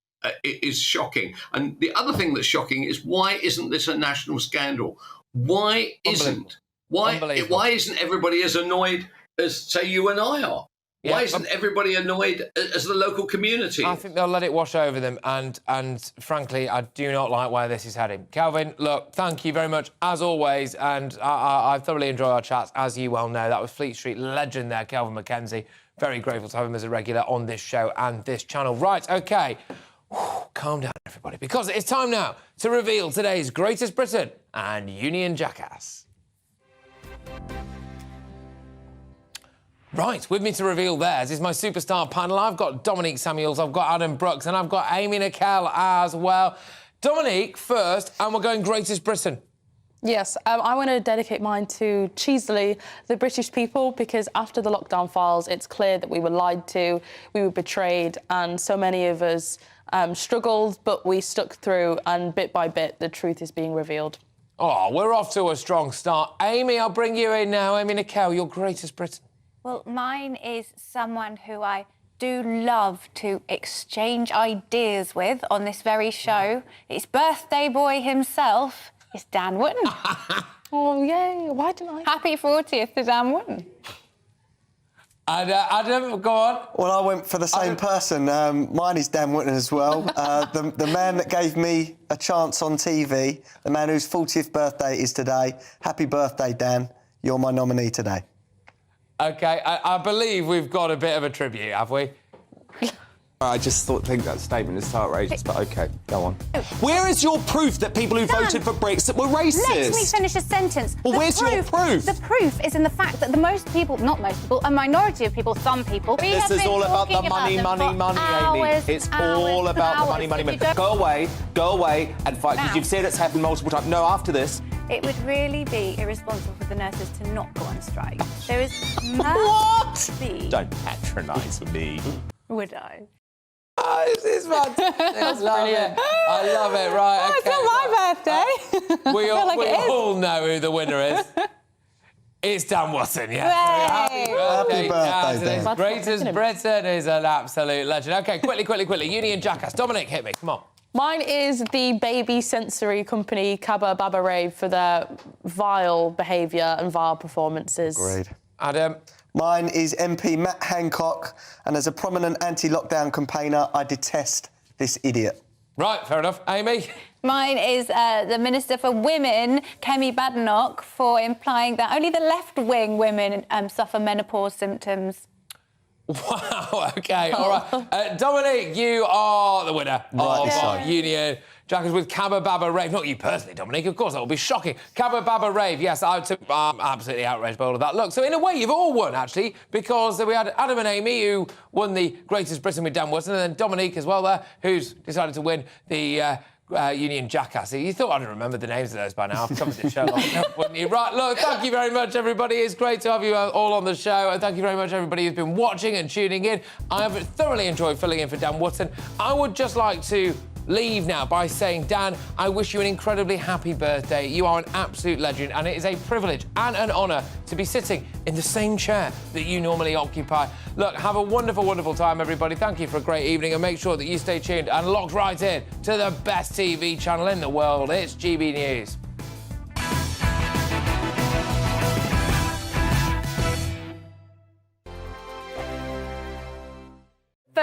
is shocking. And the other thing that's shocking is, why isn't this a national scandal? Why isn't everybody as annoyed as, say, you and I are? Why isn't everybody annoyed as the local community? I think they'll let it wash over them, and frankly, I do not like where this is heading. Kelvin, look, thank you very much, as always, and I thoroughly enjoy our chats, as you well know. That was Fleet Street legend there, Kelvin Mackenzie. Very grateful to have him as a regular on this show and this channel. Right, OK, calm down, everybody, because it's time now to reveal today's Greatest Britain and Union Jackass. Right, with me to reveal theirs is my superstar panel. I've got Dominique Samuels, I've got Adam Brooks, and I've got Amy Nicole as well. Dominique first, and we're going Greatest Britain. Yes, I want to dedicate mine to cheesily the British people, because after the lockdown files, it's clear that we were lied to, we were betrayed, and so many of us struggled, but we stuck through, and bit by bit, the truth is being revealed. Oh, we're off to a strong start. Amy, I'll bring you in now. Amy Nicole, your Greatest Britain. Well, mine is someone who I do love to exchange ideas with on this very show. It's birthday boy himself. It's Dan Wootton. Oh, yay. Why didn't I? Happy 40th to Dan Wootton. Adam, go on. Well, I went for the same person. Mine is Dan Wootton as well. The man that gave me a chance on TV, the man whose 40th birthday is today. Happy birthday, Dan. You're my nominee today. OK, I believe we've got a bit of a tribute, have we? I just think that statement is so outrageous, but OK, go on. Where is your proof that people who voted for Brexit were racist? Let me finish a sentence. Well, where's your proof? The proof is in the fact that not most people, a minority of people, some people... This is all about the money, Amy. It's all about the money, money. Go away and fight, because you've said it's happened multiple times. No, after this... It would really be irresponsible for the nurses to not go on strike. There is What? Don't patronise me. Would I? Oh, this is fantastic. I love it. I love it. Right, OK. It's not my birthday. We all know who the winner is. It's Dan Wootton, yes. Hooray! Happy birthday, Dan. Greatest Britain is an absolute legend. OK, quickly. Union Jackass. Dominic, hit me. Come on. Mine is the baby sensory company Cabba Baba Rave for their vile behaviour and vile performances. Agreed. Adam. Mine is MP Matt Hancock, and as a prominent anti-lockdown campaigner, I detest this idiot. Right, fair enough. Amy? Mine is the Minister for Women, Kemi Badenoch, for implying that only the left-wing women suffer menopause symptoms. Wow, OK, all right. Dominic, you are the winner of Union Jackass with Cabba Baba Rave. Not you personally, Dominic, of course, that would be shocking. Cabba Baba Rave, yes, I'm absolutely outraged by all of that. Look, so in a way, you've all won, actually, because we had Adam and Amy, who won the Greatest Britain with Dan Wootton, and then Dominique as well there, who's decided to win the Union Jackass. You thought I'd remembered the names of those by now. I've covered the show long enough, wouldn't you? Right, look, thank you very much, everybody. It's great to have you all on the show, and thank you very much, everybody who's been watching and tuning in. I have thoroughly enjoyed filling in for Dan Wootton. I would just like to leave now by saying, Dan, I wish you an incredibly happy birthday. You are an absolute legend, and it is a privilege and an honour to be sitting in the same chair that you normally occupy. Look, have a wonderful, wonderful time, everybody. Thank you for a great evening, and make sure that you stay tuned and locked right in to the best TV channel in the world. It's GB News.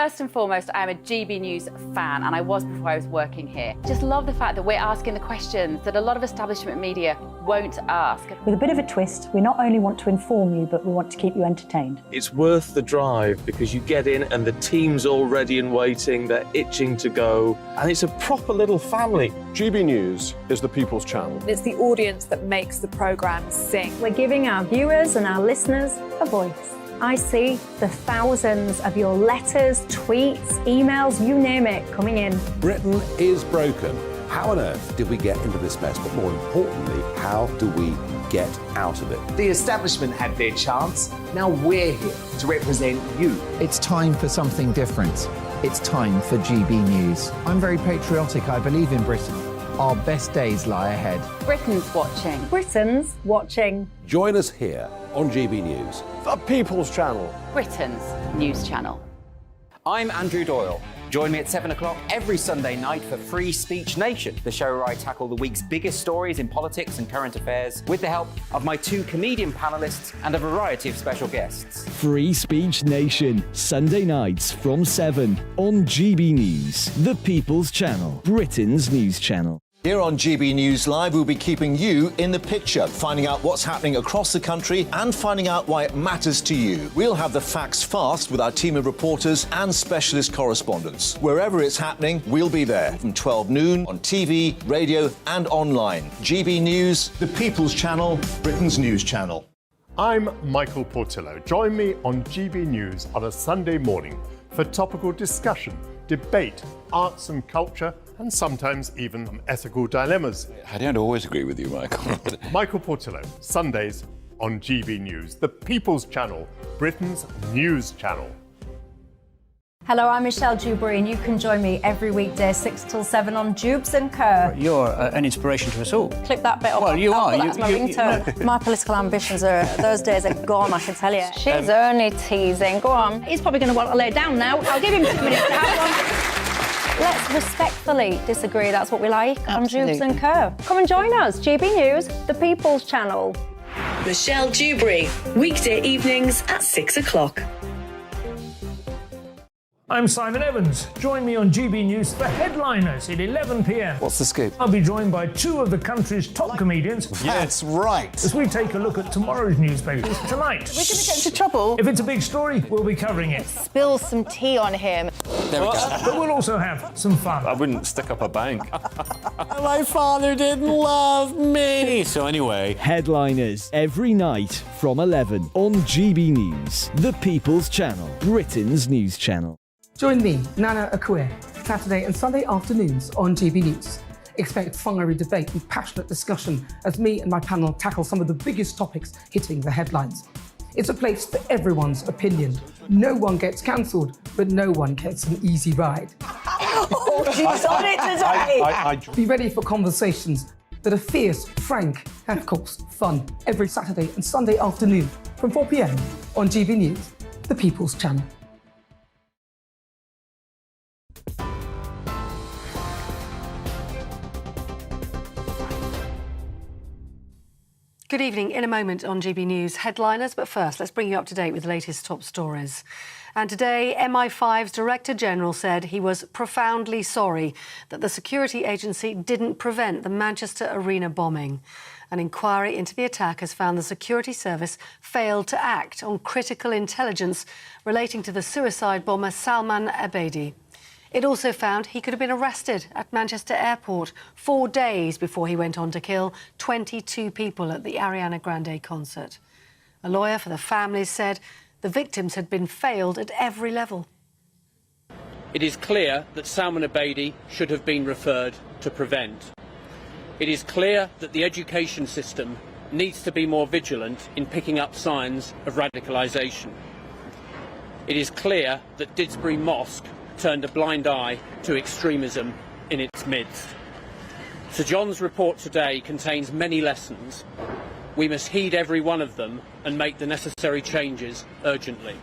First and foremost, I'm a GB News fan, and I was before I was working here. Just love the fact that we're asking the questions that a lot of establishment media won't ask. With a bit of a twist, we not only want to inform you, but we want to keep you entertained. It's worth the drive because you get in and the team's all ready and waiting, they're itching to go, and it's a proper little family. GB News is the People's Channel. It's the audience that makes the programme sing. We're giving our viewers and our listeners a voice. I see the thousands of your letters, tweets, emails, you name it, coming in. Britain is broken. How on earth did we get into this mess? But more importantly, how do we get out of it? The establishment had their chance. Now we're here to represent you. It's time for something different. It's time for GB News. I'm very patriotic. I believe in Britain. Our best days lie ahead. Britain's watching. Britain's watching. Join us here on GB News. The People's Channel. Britain's news channel. I'm Andrew Doyle. Join me at 7 o'clock every Sunday night for Free Speech Nation, the show where I tackle the week's biggest stories in politics and current affairs with the help of my 2 comedian panellists and a variety of special guests. Free Speech Nation, Sunday nights from 7 on GB News, the People's Channel, Britain's news channel. Here on GB News Live, we'll be keeping you in the picture, finding out what's happening across the country and finding out why it matters to you. We'll have the facts fast with our team of reporters and specialist correspondents. Wherever it's happening, we'll be there from 12 noon on TV, radio and online. GB News, the People's Channel, Britain's news channel. I'm Michael Portillo. Join me on GB News on a Sunday morning for topical discussion, debate, arts and culture, and sometimes even ethical dilemmas. I don't always agree with you, Michael. Michael Portillo, Sundays on GB News, the People's Channel, Britain's news channel. Hello, I'm Michelle Dewberry, and you can join me every weekday 6 till 7 on Jubes and Co. You're an inspiration to us all. Click that bit up. Well, you are. That's my ringtone. My political ambitions are, those days are gone, I can tell you. She's only teasing. Go on. He's probably going to want to lay down now. I'll give him 2 minutes to have one. Let's respectfully disagree. That's what we like on Jubes and Co. Come and join us. GB News, the People's Channel. Michelle Dewberry, weekday evenings at 6 o'clock. I'm Simon Evans. Join me on GB News for Headliners at 11 p.m. What's the scoop? I'll be joined by 2 of the country's top comedians. That's right. As we take a look at tomorrow's newspapers tonight. We're going to get into trouble. If it's a big story, we'll be covering it. Spill some tea on him. There we go. But we'll also have some fun. I wouldn't stick up a bank. My father didn't love me. So anyway. Headliners every night from 11 on GB News, the People's Channel, Britain's news channel. Join me, Nana Akue, Saturday and Sunday afternoons on GB News. Expect fiery debate and passionate discussion as me and my panel tackle some of the biggest topics hitting the headlines. It's a place for everyone's opinion. No one gets cancelled, but no one gets an easy ride. Oh, she's on it today! Be ready for conversations that are fierce, frank, and of course, fun. Every Saturday and Sunday afternoon from 4 p.m. on GB News, the People's Channel. Good evening. In a moment on GB News headliners, but first, let's bring you up to date with the latest top stories. And today, MI5's Director General said he was profoundly sorry that the security agency didn't prevent the Manchester Arena bombing. An inquiry into the attack has found the security service failed to act on critical intelligence relating to the suicide bomber Salman Abedi. It also found he could have been arrested at Manchester Airport 4 days before he went on to kill 22 people at the Ariana Grande concert. A lawyer for the families said the victims had been failed at every level. It is clear that Salman Abedi should have been referred to prevent. It is clear that the education system needs to be more vigilant in picking up signs of radicalisation. It is clear that Didsbury Mosque turned a blind eye to extremism in its midst. Sir John's report today contains many lessons. We must heed every one of them and make the necessary changes urgently.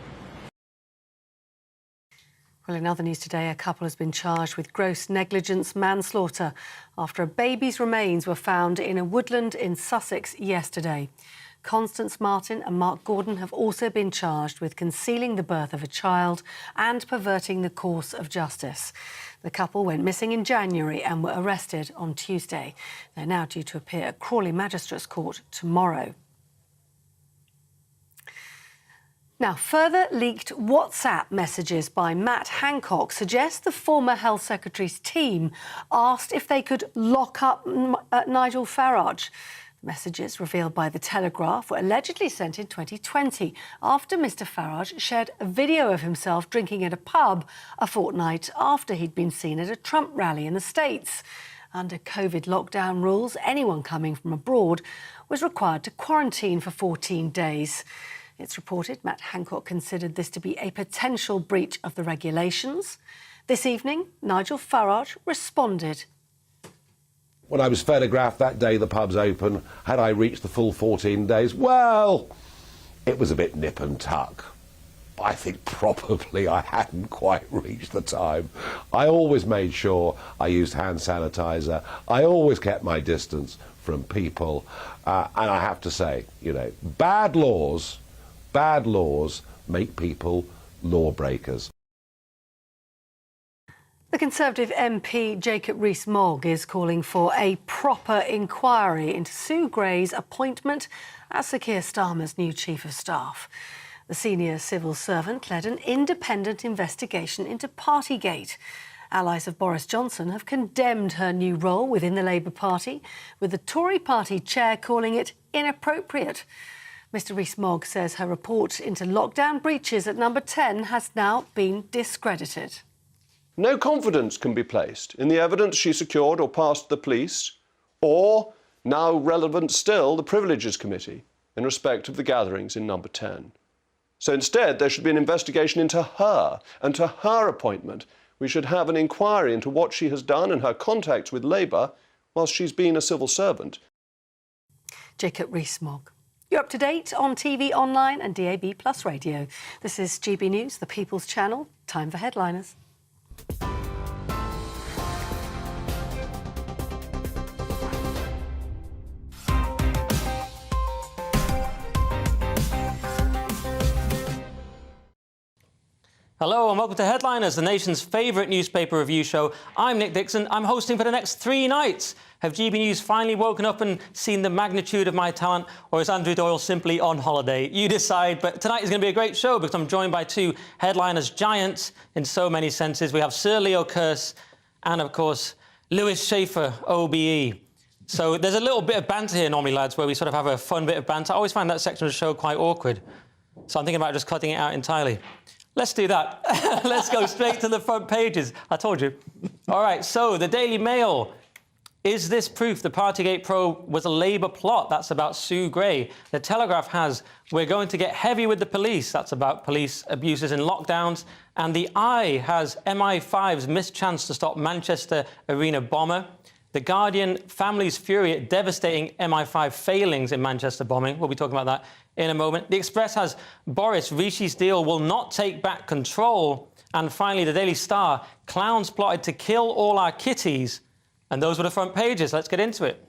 Well, in other news today, a couple has been charged with gross negligence manslaughter after a baby's remains were found in a woodland in Sussex yesterday. Constance Martin and Mark Gordon have also been charged with concealing the birth of a child and perverting the course of justice. The couple went missing in January and were arrested on Tuesday. They're now due to appear at Crawley Magistrates Court tomorrow. Now, further leaked WhatsApp messages by Matt Hancock suggest the former Health Secretary's team asked if they could lock up Nigel Farage. Messages revealed by The Telegraph were allegedly sent in 2020 after Mr Farage shared a video of himself drinking at a pub a fortnight after he'd been seen at a Trump rally in the States. Under COVID lockdown rules, anyone coming from abroad was required to quarantine for 14 days. It's reported Matt Hancock considered this to be a potential breach of the regulations. This evening, Nigel Farage responded. When I was photographed that day the pub's open, had I reached the full 14 days? Well, it was a bit nip and tuck. I think probably I hadn't quite reached the time. I always made sure I used hand sanitizer. I always kept my distance from people. And I have to say, you know, bad laws make people lawbreakers. The Conservative MP Jacob Rees-Mogg is calling for a proper inquiry into Sue Gray's appointment as Sir Keir Starmer's new Chief of Staff. The senior civil servant led an independent investigation into Partygate. Allies of Boris Johnson have condemned her new role within the Labour Party, with the Tory party chair calling it inappropriate. Mr Rees-Mogg says her report into lockdown breaches at Number 10 has now been discredited. No confidence can be placed in the evidence she secured or passed to the police, or, now relevant still, the Privileges Committee in respect of the gatherings in Number 10. So instead, there should be an investigation into her and to her appointment. We should have an inquiry into what she has done and her contacts with Labour whilst she's been a civil servant. Jacob Rees-Mogg. You're up to date on TV, online and DAB+ radio. This is GB News, the People's Channel. Time for headliners. Hello and welcome to Headliners, the nation's favourite newspaper review show. I'm Nick Dixon. I'm hosting for the next 3 nights. Have GB News finally woken up and seen the magnitude of my talent, or is Andrew Doyle simply on holiday? You decide, but tonight is going to be a great show because I'm joined by 2 Headliners giants in so many senses. We have Sir Leo Kearse and, of course, Lewis Schaefer, OBE. So there's a little bit of banter here normally, lads, where we sort of have a fun bit of banter. I always find that section of the show quite awkward. So I'm thinking about just cutting it out entirely. Let's do that. Let's go straight to the front pages. I told you. All right, so the Daily Mail. Is this proof the Partygate probe was a Labour plot? That's about Sue Gray. The Telegraph has, we're going to get heavy with the police. That's about police abuses in lockdowns. And the Eye has MI5's missed chance to stop Manchester Arena bomber. The Guardian, families fury at devastating MI5 failings in Manchester bombing. We'll be talking about that in a moment. The Express has Boris, Rishi's deal will not take back control. And finally, the Daily Star, clowns plotted to kill all our kitties. And those were the front pages. Let's get into it.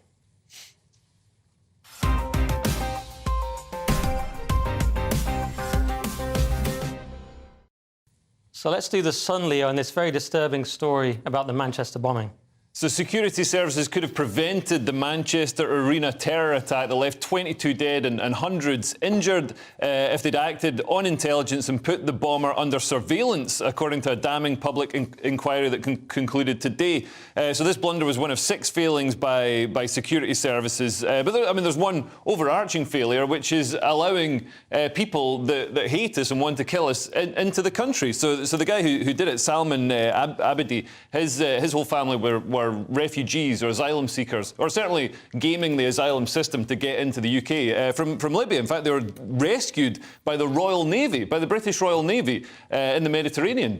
So let's do the Sun, Leo, and this very disturbing story about the Manchester bombing. So security services could have prevented the Manchester Arena terror attack that left 22 dead and hundreds injured if they'd acted on intelligence and put the bomber under surveillance, according to a damning public inquiry that concluded today. So this blunder was one of 6 failings by security services. But there's one overarching failure, which is allowing people that hate us and want to kill us into the country. So the guy who did it, Salman Abedi, his whole family were refugees or asylum seekers, or certainly gaming the asylum system to get into the UK from Libya. In fact, they were rescued by the Royal Navy, by the British Royal Navy in the Mediterranean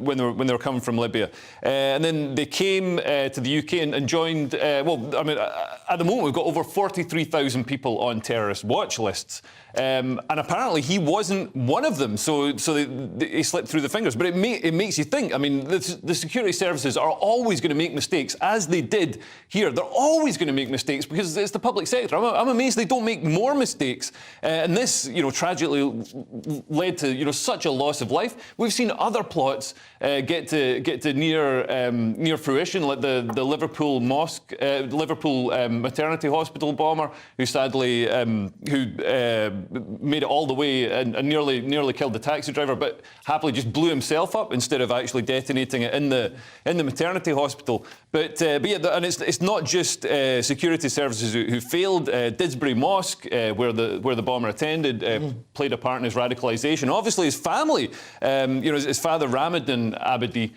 when they were coming from Libya. And then they came to the UK and joined, at the moment we've got over 43,000 people on terrorist watch lists. And apparently he wasn't one of them, so he slipped through the fingers. But it makes you think. I mean, the security services are always going going to make mistakes, as they did here. They're always going to make mistakes because it's the public sector. I'm amazed they don't make more mistakes. And this, tragically led to, such a loss of life. We've seen other plots get to near fruition, like the Liverpool mosque, Liverpool maternity hospital bomber, who sadly made it all the way and nearly killed the taxi driver, but happily just blew himself up instead of actually detonating it in the maternity hospital. But yeah, and it's not just security services who failed. Didsbury Mosque, where the bomber attended, played a part in his radicalisation. Obviously, his family, his father Ramadan Abedi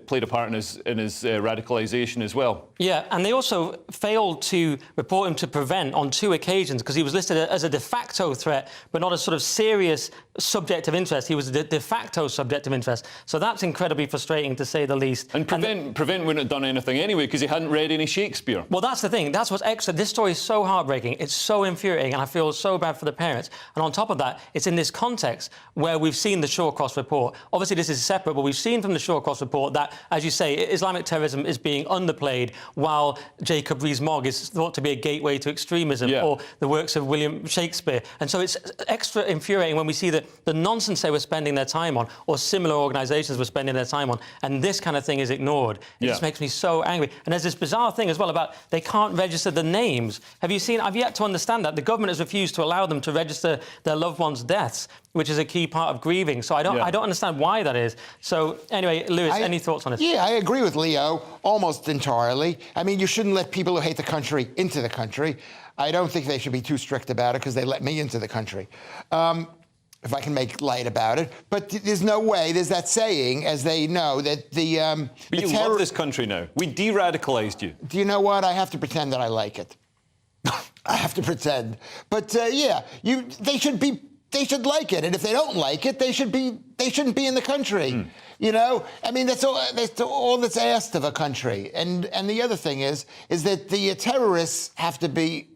played a part in his radicalisation as well. Yeah, and they also failed to report him to prevent on 2 occasions because he was listed as a de facto threat, but not a sort of serious subject of interest. He was a de facto subject of interest. So that's incredibly frustrating, to say the least. And prevent wouldn't have done anything anyway because he hadn't read any Shakespeare. Well, that's the thing. That's what's extra. This story is so heartbreaking. It's so infuriating, and I feel so bad for the parents. And on top of that, it's in this context where we've seen the Shawcross report. Obviously, this is separate, but we've seen from the Shawcross report that, as you say, Islamic terrorism is being underplayed while Jacob Rees-Mogg is thought to be a gateway to extremism, or the works of William Shakespeare. And so it's extra infuriating when we see that the nonsense they were spending their time on, or similar organisations were spending their time on, and this kind of thing is ignored. It just makes me so angry. And there's this bizarre thing as well about they can't register the names. Have you seen? I've yet to understand that. The government has refused to allow them to register their loved ones' deaths, which is a key part of grieving. So I don't understand why that is. So anyway, Lewis, any thoughts on it? Yeah, I agree with Leo almost entirely. I mean, you shouldn't let people who hate the country into the country. I don't think they should be too strict about it because they let me into the country. If I can make light about it. But there's no way, there's that saying, as they know, that the... But you love this country now. We de-radicalised you. Do you know what? I have to pretend that I like it. I have to pretend. But yeah, they should like it, and if they don't like it, they shouldn't be in the country. I mean, that's all that's asked of a country. And the other thing is that the terrorists have to be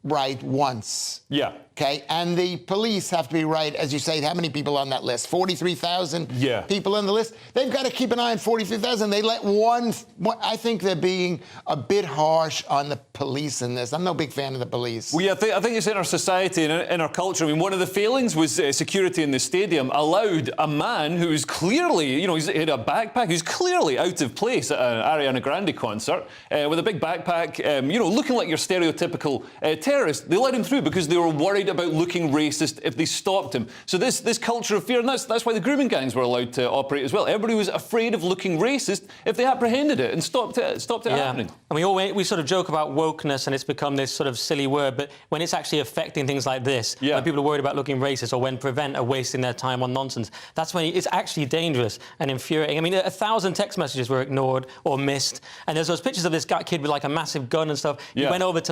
right once. Yeah. Okay, and the police have to be right, as you say. How many people on that list? 43,000 people on the list. They've got to keep an eye on 43,000. They let one. I think they're being a bit harsh on the police in this. I'm no big fan of the police. Well, yeah, I think it's in our society and in our culture. I mean, one of the failings was security in the stadium allowed a man who was clearly, he had a backpack, who's clearly out of place at an Ariana Grande concert, with a big backpack, looking like your stereotypical terrorist. They let him through because they were worried about looking racist if they stopped him. So this culture of fear, and that's why the grooming gangs were allowed to operate as well. Everybody was afraid of looking racist if they apprehended it and stopped it happening. And we sort of joke about wokeness, and it's become this sort of silly word, but when it's actually affecting things like this, when people are worried about looking racist, or when Prevent are wasting their time on nonsense, that's when it's actually dangerous and infuriating. I mean, 1,000 text messages were ignored or missed, and there's those pictures of this kid with like a massive gun and stuff. He went over to